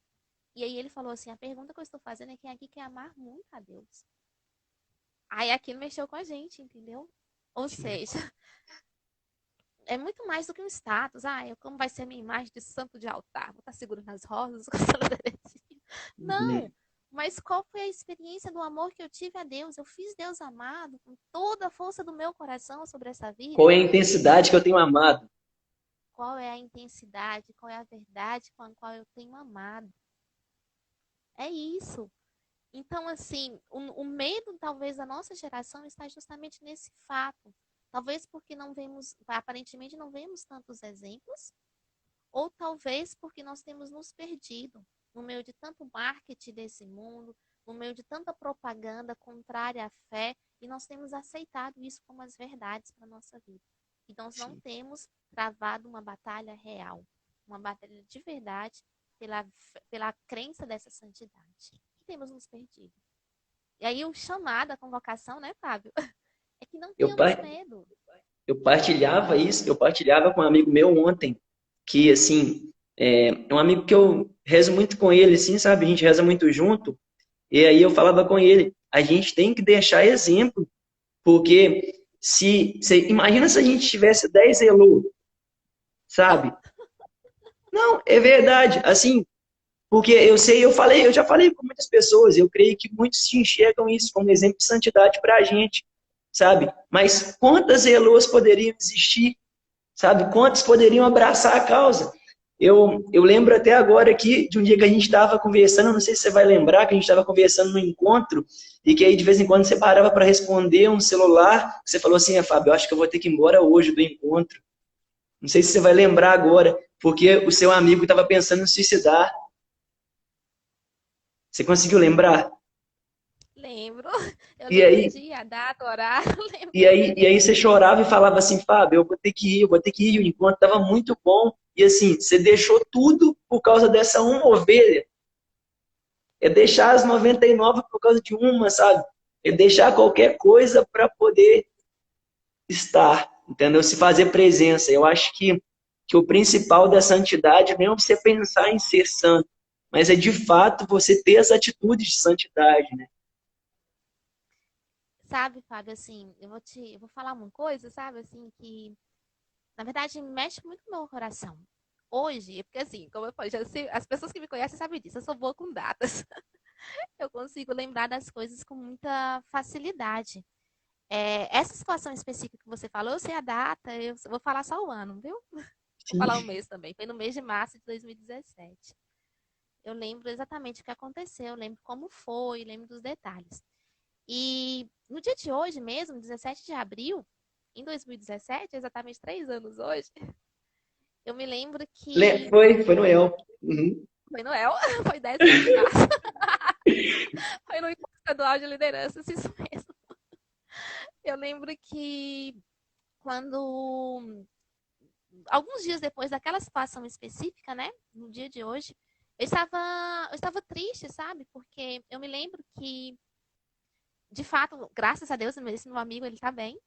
E aí ele falou assim: a pergunta que eu estou fazendo é quem aqui quer amar muito a Deus. Aí aquilo mexeu com a gente, entendeu? Ou seja, é muito mais do que um status. Ah, como vai ser a minha imagem de santo de altar? Vou estar segurando as rosas com a Uhum. Não! Mas qual foi a experiência do amor que eu tive a Deus? Eu fiz Deus amado com toda a força do meu coração sobre essa Qual vida? é a intensidade que eu tenho amado? Qual é a intensidade? Qual é a verdade com a qual eu tenho amado? É isso. Então, assim, o medo, talvez, da nossa geração está justamente nesse fato. Talvez porque não vemos, aparentemente não vemos tantos exemplos, ou talvez porque nós temos nos perdido no meio de tanto marketing desse mundo, no meio de tanta propaganda contrária à fé, e nós temos aceitado isso como as verdades para a nossa vida. E nós não Sim. temos travado uma batalha real, uma batalha de verdade pela crença dessa santidade. E temos nos perdido. E aí o chamado, a convocação, né, Fábio? É que não Eu, tenhamos medo. eu partilhava isso, eu partilhava com um amigo meu ontem, que, assim, é um amigo que eu rezo muito com ele, assim, sabe? A gente reza muito junto, e aí eu falava com ele, a gente tem que deixar exemplo, porque imagina se a gente tivesse 10 Elu, sabe? Não, é verdade, assim, porque eu já falei com muitas pessoas, eu creio que muitos se enxergam isso como exemplo de santidade para a gente, sabe? Mas quantas Eloas poderiam existir, sabe? Quantos poderiam abraçar a causa? Eu lembro até agora aqui de um dia que a gente estava conversando, não sei se você vai lembrar, que a gente estava conversando no encontro, e que aí de vez em quando você parava para responder um celular, você falou assim, Fábio, eu acho que eu vou ter que ir embora hoje do encontro. Não sei se você vai lembrar agora, porque o seu amigo estava pensando em suicidar. Você conseguiu lembrar? Lembro. Eu E lembro o aí, dia, a data, o horário, lembro e aí você chorava e falava assim, Fábio, eu vou ter que ir, eu vou ter que ir. O encontro estava muito bom. E assim, você deixou tudo por causa dessa uma ovelha. É deixar as 99 por causa de uma, sabe? É deixar qualquer coisa para poder estar, entendeu? Se fazer presença. Eu acho que o principal da santidade não é você pensar em ser santo, mas é de fato você ter as atitudes de santidade, né? Sabe, Fábio, assim, eu vou falar uma coisa, sabe, assim, que na verdade mexe muito com o meu coração. Hoje, porque assim, como eu falei, as pessoas que me conhecem sabem disso, eu sou boa com datas. Eu consigo lembrar das coisas com muita facilidade. Essa situação específica que você falou, eu sei a data, eu vou falar só o ano, viu? Vou Sim. falar o mês também. Foi no mês de março de 2017. Eu lembro exatamente o que aconteceu, eu lembro como foi, lembro dos detalhes. E no dia de hoje mesmo, 17 de abril, em 2017, exatamente 3 anos hoje, eu me lembro que Foi Noel. Uhum. foi Noel, foi 10 anos de março, foi no encontro estadual de lideranças, isso mesmo. Eu lembro que quando, alguns dias depois daquela situação específica, né, no dia de hoje, eu estava triste, sabe? Porque eu me lembro que, de fato, graças a Deus, esse meu amigo, ele tá bem,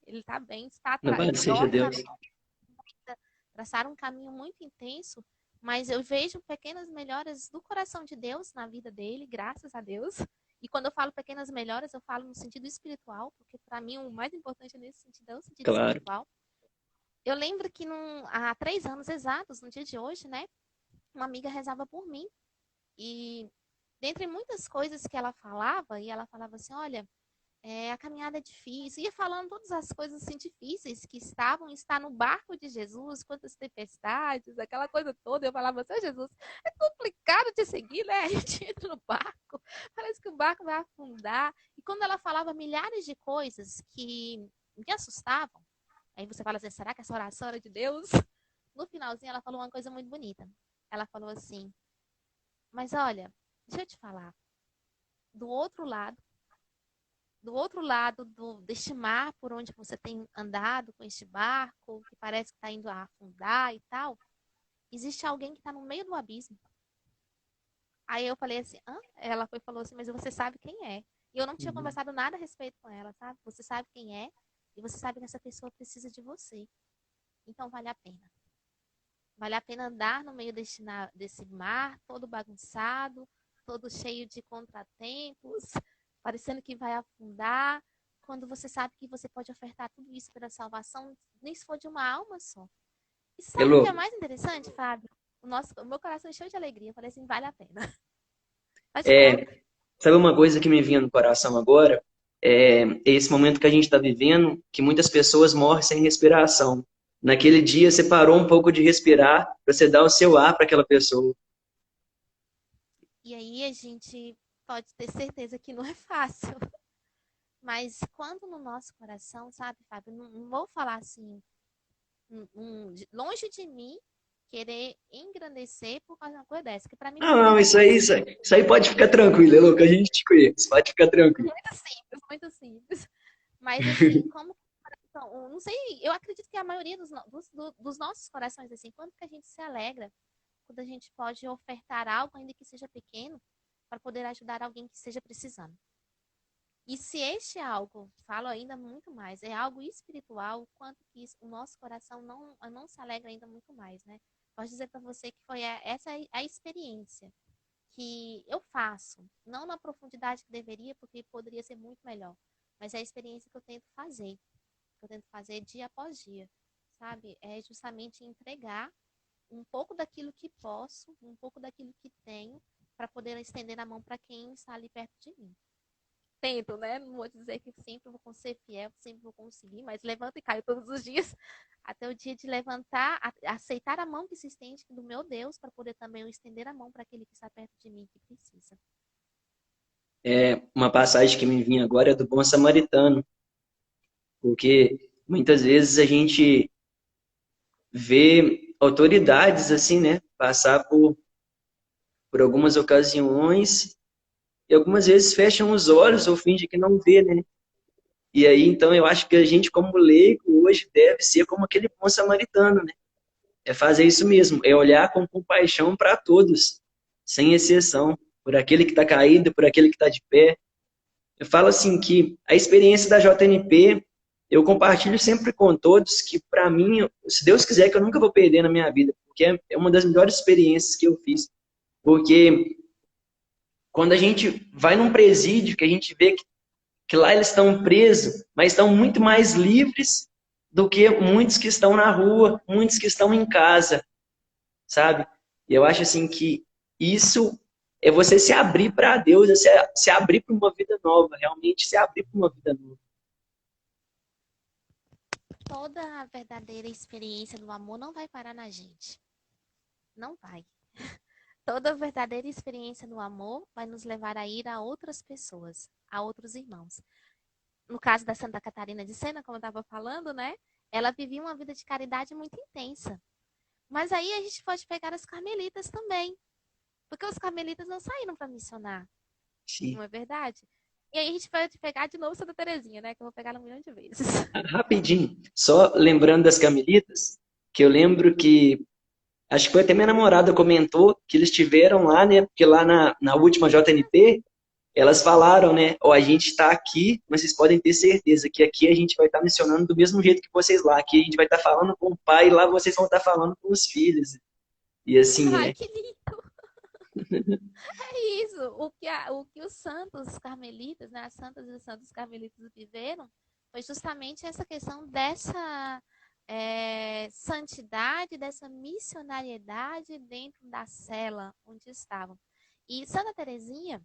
está Louvado seja melhor na Deus. vida, traçaram um caminho muito intenso, mas eu vejo pequenas melhoras do coração de Deus na vida dele, graças a Deus. E quando eu falo pequenas melhoras, eu falo no sentido espiritual, porque para mim o mais importante nesse sentido é o sentido Claro. espiritual. Eu lembro que há 3 anos exatos, no dia de hoje, né, uma amiga rezava por mim. E dentre muitas coisas que ela falava, e ela falava assim, olha, a caminhada é difícil. Ia falando todas as coisas assim, difíceis que está no barco de Jesus, quantas tempestades, aquela coisa toda. Eu falava assim, Jesus, é complicado de seguir, né? A gente entra no barco, parece que o barco vai afundar. E quando ela falava milhares de coisas que me assustavam, aí você fala assim, será que essa oração era de Deus? No finalzinho ela falou uma coisa muito bonita. Ela falou assim, mas olha, deixa eu te falar, do outro lado, deste mar por onde você tem andado com este barco, que parece que está indo a afundar e tal, existe alguém que está no meio do abismo. Aí eu falei assim, hã? Ela foi falou assim, mas você sabe quem é. E eu não tinha Uhum. conversado nada a respeito com ela, sabe? Você sabe quem é e você sabe que essa pessoa precisa de você. Então vale a pena. Vale a pena andar no meio desse mar, todo bagunçado, todo cheio de contratempos, parecendo que vai afundar, quando você sabe que você pode ofertar tudo isso pela salvação, nem se for de uma alma só. E sabe o que é Elô, mais interessante, Fábio? O meu coração encheu de alegria. Eu falei assim, vale a pena. Pode falar. é, sabe uma coisa que me vinha no coração agora? Esse momento que a gente está vivendo, que muitas pessoas morrem sem respiração. Naquele dia, você parou um pouco de respirar para você dar o seu ar para aquela pessoa. E aí a gente pode ter certeza que não é fácil. Mas quando no nosso coração, sabe, Fábio, não vou falar assim, longe de mim querer engrandecer por causa de uma coisa dessa, que para mim Não, tudo não, é isso aí pode ficar tranquilo, Elô, que a gente te conhece, pode ficar tranquilo. muito simples, muito simples. Mas assim, como então, não sei, eu acredito que a maioria dos nossos corações, assim, quando que a gente se alegra, quando a gente pode ofertar algo, ainda que seja pequeno, para poder ajudar alguém que esteja precisando. E se este algo, falo ainda muito mais, é algo espiritual, o quanto que o nosso coração não se alegra ainda muito mais, né? Posso dizer para você que foi essa a experiência que eu faço, não na profundidade que deveria, porque poderia ser muito melhor, mas é a experiência que eu tento fazer dia após dia, sabe? É justamente entregar um pouco daquilo que posso, um pouco daquilo que tenho, para poder estender a mão para quem está ali perto de mim. Tento, né? Não vou dizer que sempre vou ser fiel, sempre vou conseguir, mas levanto e caio todos os dias, até o dia de levantar, aceitar a mão que se estende do meu Deus, para poder também eu estender a mão para aquele que está perto de mim que precisa. Uma passagem que me vinha agora é do bom samaritano, porque muitas vezes a gente vê autoridades assim, né, passar por algumas ocasiões e algumas vezes fecham os olhos ou fingem que não vê, né? E aí, então, eu acho que a gente, como leigo, hoje deve ser como aquele bom samaritano, né? É fazer isso mesmo, é olhar com compaixão para todos, sem exceção, por aquele que está caído, por aquele que está de pé. Eu falo assim que a experiência da JNP, eu compartilho sempre com todos que, para mim, se Deus quiser, que eu nunca vou perder na minha vida, porque é uma das melhores experiências que eu fiz. Porque quando a gente vai num presídio, que a gente vê que lá eles estão presos, mas estão muito mais livres do que muitos que estão na rua, muitos que estão em casa, sabe? E eu acho assim que isso é você se abrir para Deus, é se abrir para uma vida nova, realmente se abrir para uma vida nova. Toda a verdadeira experiência do amor não vai parar na gente. Não vai. Toda a verdadeira experiência do amor vai nos levar a ir a outras pessoas. a outros irmãos. No caso da Santa Catarina de Sena, como eu estava falando, né? Ela vivia uma vida de caridade muito intensa. Mas aí a gente pode pegar as carmelitas também, porque os carmelitas não saíram para missionar, não Sim. é verdade? E aí a gente pode pegar de novo Santa Terezinha, né? Que eu vou pegar ela um milhão de vezes. Rapidinho, só lembrando das Carmelitas, que eu lembro que, acho que foi até minha namorada comentou que eles tiveram lá, né? Porque lá na última JNP, elas falaram, né? Ó, a gente está aqui, mas vocês podem ter certeza que aqui a gente vai estar missionando do mesmo jeito que vocês lá. Aqui a gente vai estar falando com o pai, e lá vocês vão estar falando com os filhos. E assim Ai, é. que lindo! É isso. O que os santos carmelitas, né? As santas e os santos carmelitas viveram foi justamente essa questão dessa santidade, dessa missionariedade dentro da cela onde estavam. E Santa Teresinha,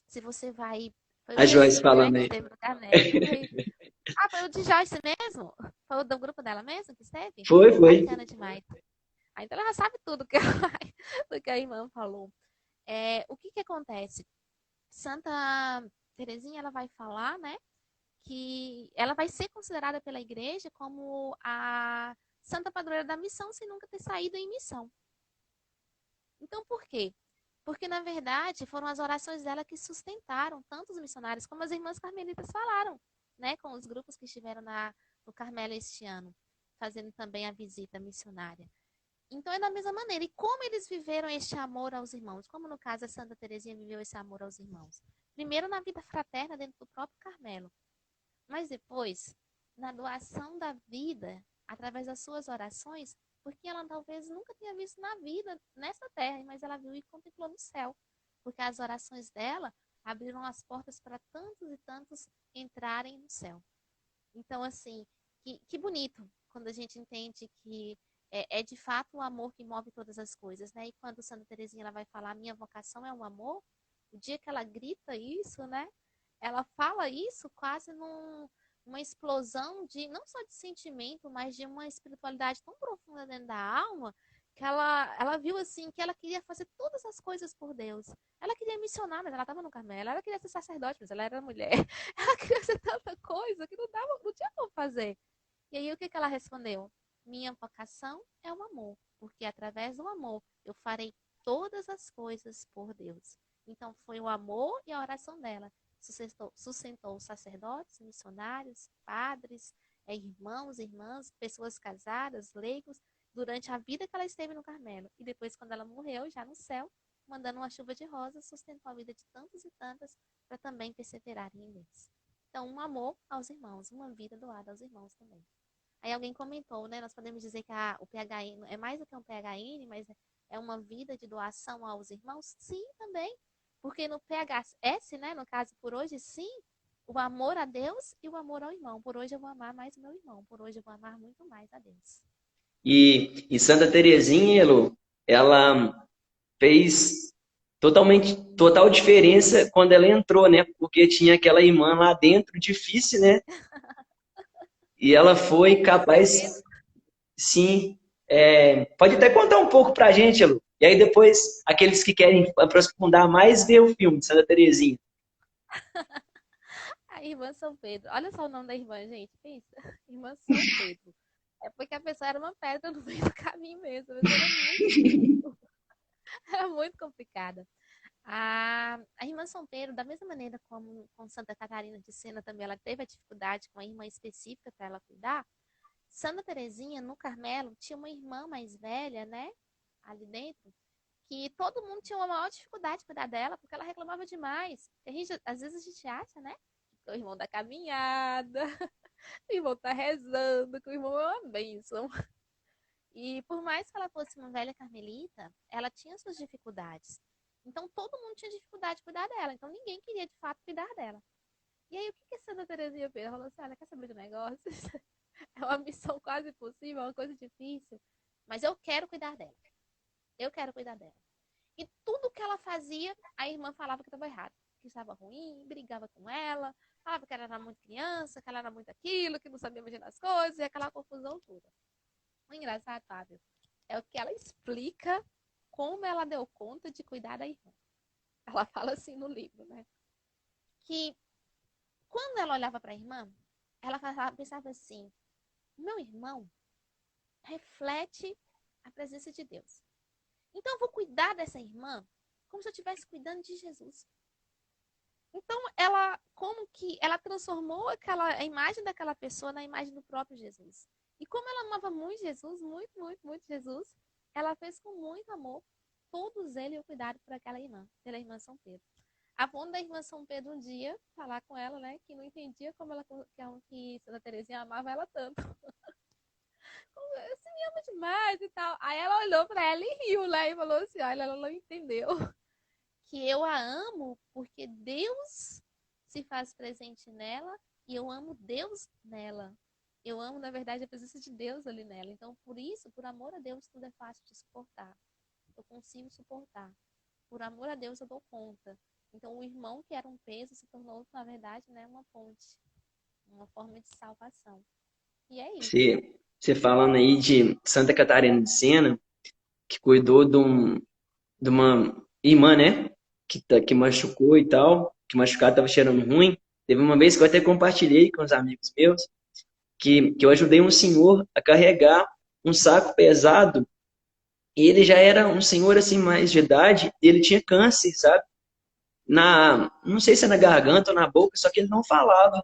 se você vai. Foi o A Joyce Jezinho, né, falando que aí. esteve no Carmelo. Foi o de Joyce mesmo? Foi o do grupo dela mesmo que esteve? Foi, foi. Bacana demais. Ah, então ela já sabe tudo que, do que a irmã falou. O que que acontece? Santa Teresinha, ela vai falar, né, que ela vai ser considerada pela igreja como a santa padroeira da missão sem nunca ter saído em missão. Então, por quê? Porque, na verdade, foram as orações dela que sustentaram tantos missionários, como as irmãs carmelitas falaram, né, com os grupos que estiveram no Carmelo este ano, fazendo também a visita missionária. Então, é da mesma maneira. E como eles viveram este amor aos irmãos? Como, no caso, a Santa Teresinha viveu esse amor aos irmãos? Primeiro, na vida fraterna, dentro do próprio Carmelo. Mas depois, na doação da vida, através das suas orações, porque ela talvez nunca tenha visto na vida, nessa terra, mas ela viu e contemplou no céu. Porque as orações dela abriram as portas para tantos e tantos entrarem no céu. Então, assim, que bonito quando a gente entende que é de fato o amor que move todas as coisas, né? E quando Santa Teresinha ela vai falar, minha vocação é o amor, o dia que ela grita isso, né? Ela fala isso quase numa explosão de, não só de sentimento, mas de uma espiritualidade tão profunda dentro da alma, que ela viu assim que ela queria fazer todas as coisas por Deus. Ela queria missionar, mas ela estava no Carmelo. Ela queria ser sacerdote, mas ela era mulher. Ela queria ser tanta coisa que não tinha como fazer. E aí o que ela respondeu? Minha vocação é o amor, porque através do amor eu farei todas as coisas por Deus. Então foi o amor e a oração dela. Sustentou sacerdotes, missionários, padres, irmãos, irmãs, pessoas casadas, leigos, durante a vida que ela esteve no Carmelo. E depois, quando ela morreu, já no céu, mandando uma chuva de rosas, sustentou a vida de tantos e tantas para também perseverarem em Deus. Então, um amor aos irmãos, uma vida doada aos irmãos também. Aí alguém comentou, né? Nós podemos dizer que o PHN é mais do que um PHN, mas é uma vida de doação aos irmãos? Sim, também. Porque no PHS, né? No caso, por hoje, sim, o amor a Deus e o amor ao irmão. Por hoje eu vou amar mais o meu irmão. Por hoje eu vou amar muito mais a Deus. E Santa Teresinha, Elo, ela fez total diferença quando ela entrou, né? Porque tinha aquela irmã lá dentro, difícil, né? E ela foi Com certeza. capaz, sim. Pode até contar um pouco pra gente, Elo. E aí depois, aqueles que querem aprofundar mais, vê o filme de Santa Teresinha. A irmã São Pedro. Olha só o nome da irmã, gente. Pensa. Irmã São Pedro. É porque a pessoa era uma pedra no meio do caminho mesmo. A pessoa era muito difícil. Era muito complicada. A irmã São Pedro, da mesma maneira como com Santa Catarina de Sena também, ela teve a dificuldade com a irmã específica para ela cuidar. Santa Terezinha, no Carmelo, tinha uma irmã mais velha, né? Ali dentro, que todo mundo tinha uma maior dificuldade de cuidar dela, porque ela reclamava demais. Às vezes a gente acha, né? Que o irmão da caminhada, o irmão tá rezando, que o irmão é uma bênção. E por mais que ela fosse uma velha carmelita, ela tinha suas dificuldades. Então todo mundo tinha dificuldade de cuidar dela. Então ninguém queria de fato cuidar dela. E aí o que a Santa Teresinha fez? Ela falou assim: olha, quer saber de negócio? É uma missão quase impossível, é uma coisa difícil. Mas eu quero cuidar dela. Eu quero cuidar dela. E tudo que ela fazia, a irmã falava que estava errado. Que estava ruim, brigava com ela, falava que ela era muito criança, que ela era muito aquilo, que não sabia imaginar as coisas, e aquela confusão toda. O engraçado, Fábio, é o que ela explica como ela deu conta de cuidar da irmã. Ela fala assim no livro, né? Que quando ela olhava para a irmã, ela pensava assim: meu irmão reflete a presença de Deus. Então eu vou cuidar dessa irmã como se eu estivesse cuidando de Jesus. Então ela, como que ela transformou a imagem daquela pessoa na imagem do próprio Jesus. E como ela amava muito Jesus, muito Jesus, ela fez com muito amor todos eles o cuidado por aquela irmã, pela irmã São Pedro. A ponto da irmã São Pedro um dia falar com ela, né, que não entendia como ela que Santa Teresinha amava ela tanto. Você me ama demais e tal. Aí ela olhou pra ela e riu, né? E falou assim: olha, ela não entendeu que eu a amo porque Deus se faz presente nela e eu amo Deus nela. Eu amo, na verdade, a presença de Deus ali nela. Então, por isso, por amor a Deus, tudo é fácil de suportar. Eu consigo suportar. Por amor a Deus, eu dou conta. Então, o irmão que era um peso se tornou, na verdade, né, uma ponte, uma forma de salvação. E é isso. Você falando aí de Santa Catarina de Sena, que cuidou de uma irmã, né? Que machucou e tal, que machucado estava cheirando ruim. Teve uma vez que eu até compartilhei com os amigos meus, que eu ajudei um senhor a carregar um saco pesado, e ele já era um senhor assim mais de idade, e ele tinha câncer, sabe? Não sei se é na garganta ou na boca, só que ele não falava.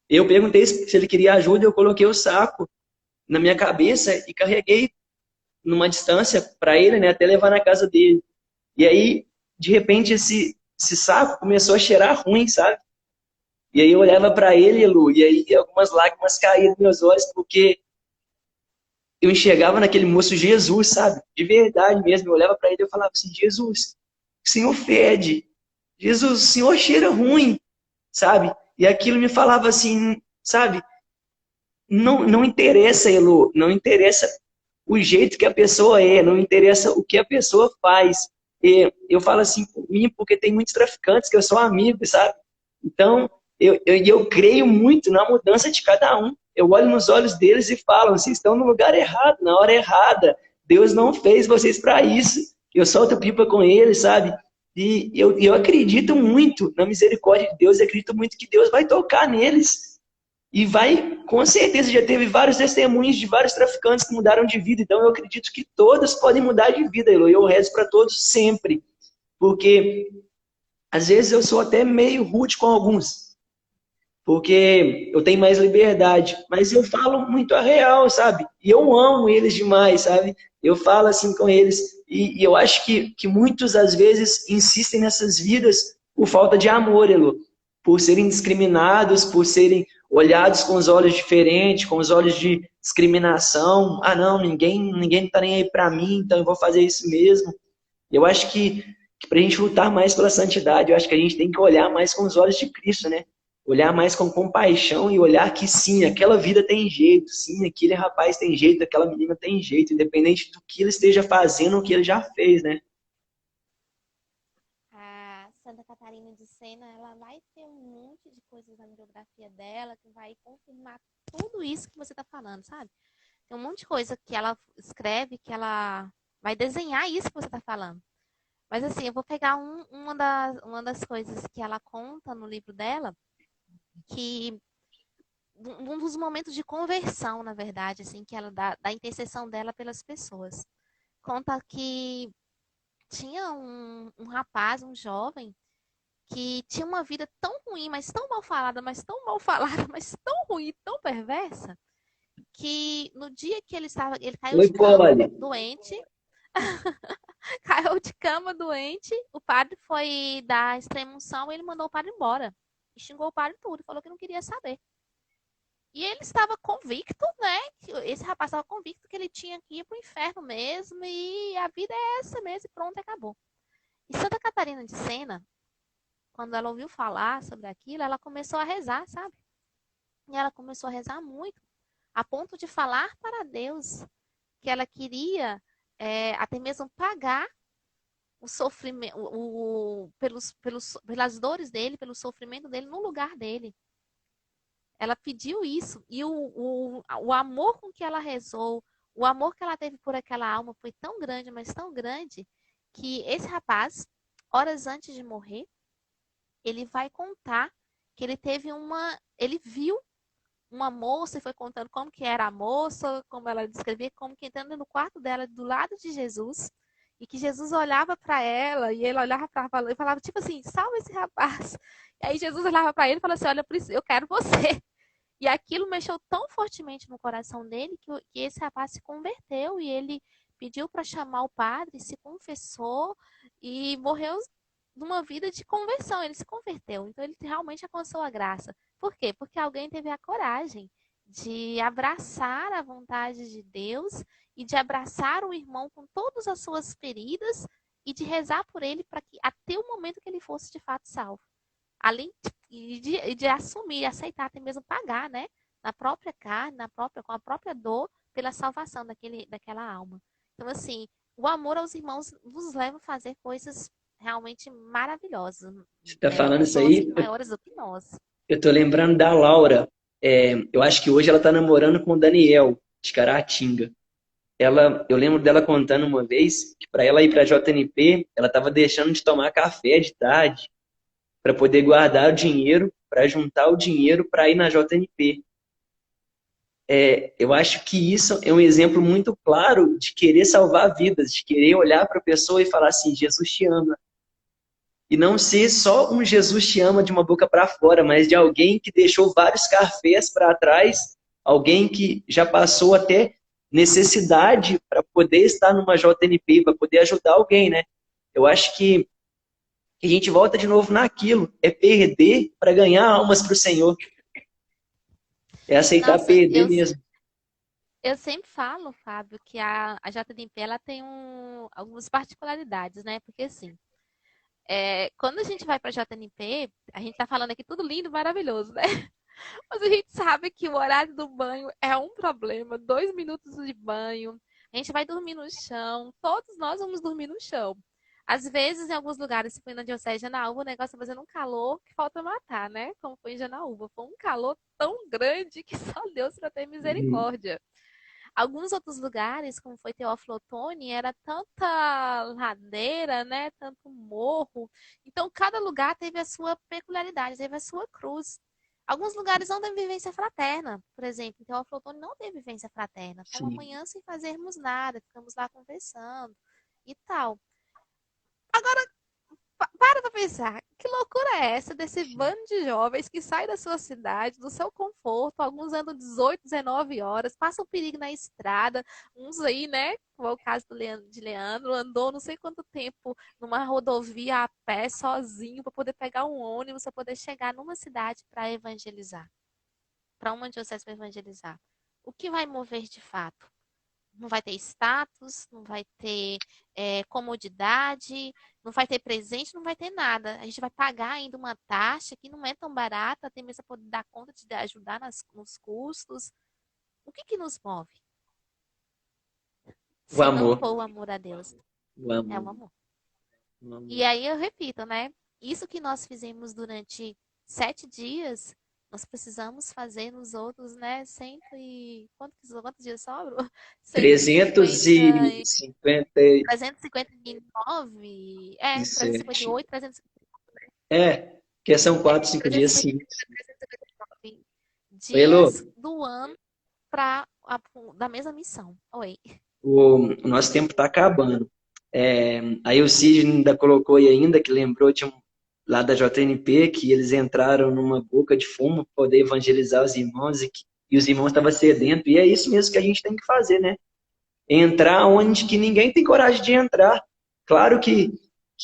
Eu perguntei se ele queria ajuda, eu coloquei o saco na minha cabeça e carreguei numa distância para ele, né, até levar na casa dele. E aí, de repente, esse saco começou a cheirar ruim, sabe? E aí eu olhava para ele, Lu, e aí algumas lágrimas caíam nos meus olhos, porque eu enxergava naquele moço Jesus, sabe? De verdade mesmo. Eu olhava para ele e eu falava assim: Jesus, o Senhor fede. Jesus, o Senhor cheira ruim, sabe? E aquilo me falava assim, sabe? Não interessa, Elo, não interessa o jeito que a pessoa é, não interessa o que a pessoa faz. E eu falo assim por mim, porque tem muitos traficantes que eu sou amigo, sabe? Então, eu creio muito na mudança de cada um. Eu olho nos olhos deles e falo: vocês estão no lugar errado, na hora errada. Deus não fez vocês para isso. Eu solto pipa com eles, sabe? E eu acredito muito na misericórdia de Deus, eu acredito muito que Deus vai tocar neles. E vai, com certeza, já teve vários testemunhos de vários traficantes que mudaram de vida. Então, eu acredito que todos podem mudar de vida, Elo. Eu rezo para todos sempre. Porque, às vezes, eu sou até meio rude com alguns. Porque eu tenho mais liberdade. Mas eu falo muito a real, sabe? E eu amo eles demais, sabe? Eu falo assim com eles. E eu acho que muitos, às vezes, insistem nessas vidas por falta de amor, Elo. Por serem discriminados, por serem olhados com os olhos diferentes, com os olhos de discriminação. Ah, não, ninguém tá nem aí para mim, então eu vou fazer isso mesmo. Eu acho que para a gente lutar mais pela santidade, eu acho que a gente tem que olhar mais com os olhos de Cristo, né? Olhar mais com compaixão e olhar que sim, aquela vida tem jeito, sim, aquele rapaz tem jeito, aquela menina tem jeito, independente do que ele esteja fazendo, o que ele já fez, né? A Santa Catarina de Sena, ela vai ter um monte de coisas na biografia dela que vai confirmar tudo isso que você está falando, sabe? Tem um monte de coisa que ela escreve, que ela vai desenhar isso que você está falando. Mas assim, eu vou pegar uma das coisas que ela conta no livro dela, que um dos momentos de conversão, na verdade, assim, que ela dá, da intercessão dela pelas pessoas. Conta que tinha um rapaz, um jovem, que tinha uma vida tão ruim, mas tão mal falada, mas tão mal falada, mas tão ruim, tão perversa, que no dia que ele caiu Oi, de cama, Polly. doente, caiu de cama doente, o padre foi dar a extrema-unção e ele mandou o padre embora. E xingou o padre tudo, falou que não queria saber. E ele estava convicto, né? Esse rapaz estava convicto que ele tinha que ir para o inferno mesmo, e a vida é essa mesmo, e pronto, acabou. E Santa Catarina de Sena, quando ela ouviu falar sobre aquilo, ela começou a rezar, sabe? E ela começou a rezar muito, a ponto de falar para Deus que ela queria até mesmo pagar o sofrimento, pelas dores dele, pelo sofrimento dele no lugar dele. Ela pediu isso. E o amor com que ela rezou, o amor que ela teve por aquela alma foi tão grande, mas tão grande, que esse rapaz, horas antes de morrer, ele vai contar que ele viu uma moça e foi contando como que era a moça, como ela descrevia, como que entrando no quarto dela, do lado de Jesus, e que Jesus olhava para ela, e ele olhava para ela e falava, tipo assim, salva esse rapaz. E aí Jesus olhava para ele e falou assim, olha, eu quero você. E aquilo mexeu tão fortemente no coração dele que esse rapaz se converteu e ele pediu para chamar o padre, se confessou e morreu numa vida de conversão. Ele se converteu. Então ele realmente alcançou a graça. Por quê? Porque alguém teve a coragem de abraçar a vontade de Deus e de abraçar o irmão com todas as suas feridas e de rezar por ele para que até o momento que ele fosse de fato salvo. Além de assumir, aceitar, até mesmo pagar, né? Na própria carne, com a própria dor, pela salvação daquela alma. Então, assim, o amor aos irmãos nos leva a fazer coisas realmente maravilhosas. Você tá falando isso Pessoas aí? maiores do que nós. Eu tô lembrando da Laura. Eu acho que hoje ela tá namorando com o Daniel, de Caratinga. Eu lembro dela contando uma vez que para ela ir para JNP, ela estava deixando de tomar café de tarde para poder guardar o dinheiro, para juntar o dinheiro para ir na JNP. Eu acho que isso é um exemplo muito claro de querer salvar vidas, de querer olhar para a pessoa e falar assim, Jesus te ama. E não ser só um Jesus te ama de uma boca para fora, mas de alguém que deixou vários cafés para trás, alguém que já passou até necessidade para poder estar numa JNP, para poder ajudar alguém, né? Eu acho que a gente volta de novo naquilo, é perder para ganhar almas para o Senhor, é aceitar Nossa, perder mesmo. eu sempre falo, Fábio, que a JNP ela tem algumas particularidades, né? Porque assim, quando a gente vai para a JNP, a gente tá falando aqui tudo lindo, maravilhoso, né? Mas a gente sabe que o horário do banho é um problema. 2 minutos de banho, a gente vai dormir no chão. Todos nós vamos dormir no chão. Às vezes, em alguns lugares, se foi na Diocese de Janaúba, o negócio tá fazendo um calor que falta matar, né? Como foi em Janaúba. Foi um calor tão grande que só Deus para ter Uhum. misericórdia. Alguns outros lugares, como foi Teófilo Otoni, era tanta ladeira, né? Tanto morro. Então, cada lugar teve a sua peculiaridade, teve a sua cruz. Alguns lugares não têm vivência fraterna. Por exemplo, em Teófilo Otoni não teve vivência fraterna. Foi uma Sim. manhã sem fazermos nada, ficamos lá conversando e tal. Para pra pensar, que loucura é essa desse bando de jovens que sai da sua cidade, do seu conforto, alguns andam 18, 19 horas, passam perigo na estrada, uns aí, né, como é o caso de Leandro, andou não sei quanto tempo numa rodovia a pé, sozinho, para poder pegar um ônibus, para poder chegar numa cidade para evangelizar, para uma diocese para evangelizar. O que vai mover de fato? Não vai ter status, não vai ter comodidade, não vai ter presente, não vai ter nada. A gente vai pagar ainda uma taxa que não é tão barata, até mesmo para poder dar conta de ajudar nos custos. O que nos move? O Se não amor. for o amor a Deus, O é o amor. amor. O E amor. aí eu repito, né? Isso que nós fizemos durante 7 dias, nós precisamos fazer nos outros, né? Quantos dias sobram? 150 350. 359, Isso é. 358, Que são 4, 5 dias, sim. 359 Oi, Elô, dias do ano para da mesma missão. Oi. o nosso tempo está acabando. Aí o Cid ainda colocou aí ainda, que lembrou lá da JNP, que eles entraram numa boca de fumo para poder evangelizar os irmãos e os irmãos estavam sedentos. E é isso mesmo que a gente tem que fazer, né? Entrar onde que ninguém tem coragem de entrar. Claro que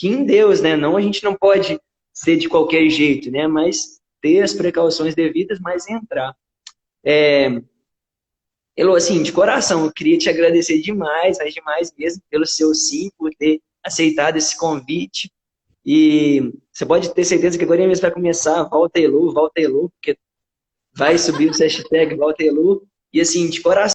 em Deus, né? Não, a gente não pode ser de qualquer jeito, né? Mas ter as precauções devidas, mas entrar. Elô, assim, de coração, eu queria te agradecer demais, mas demais mesmo, pelo seu sim, por ter aceitado esse convite. E você pode ter certeza que agora mesmo vai começar Volta Elô, porque vai subir o hashtag Volta Elô. E assim, de coração.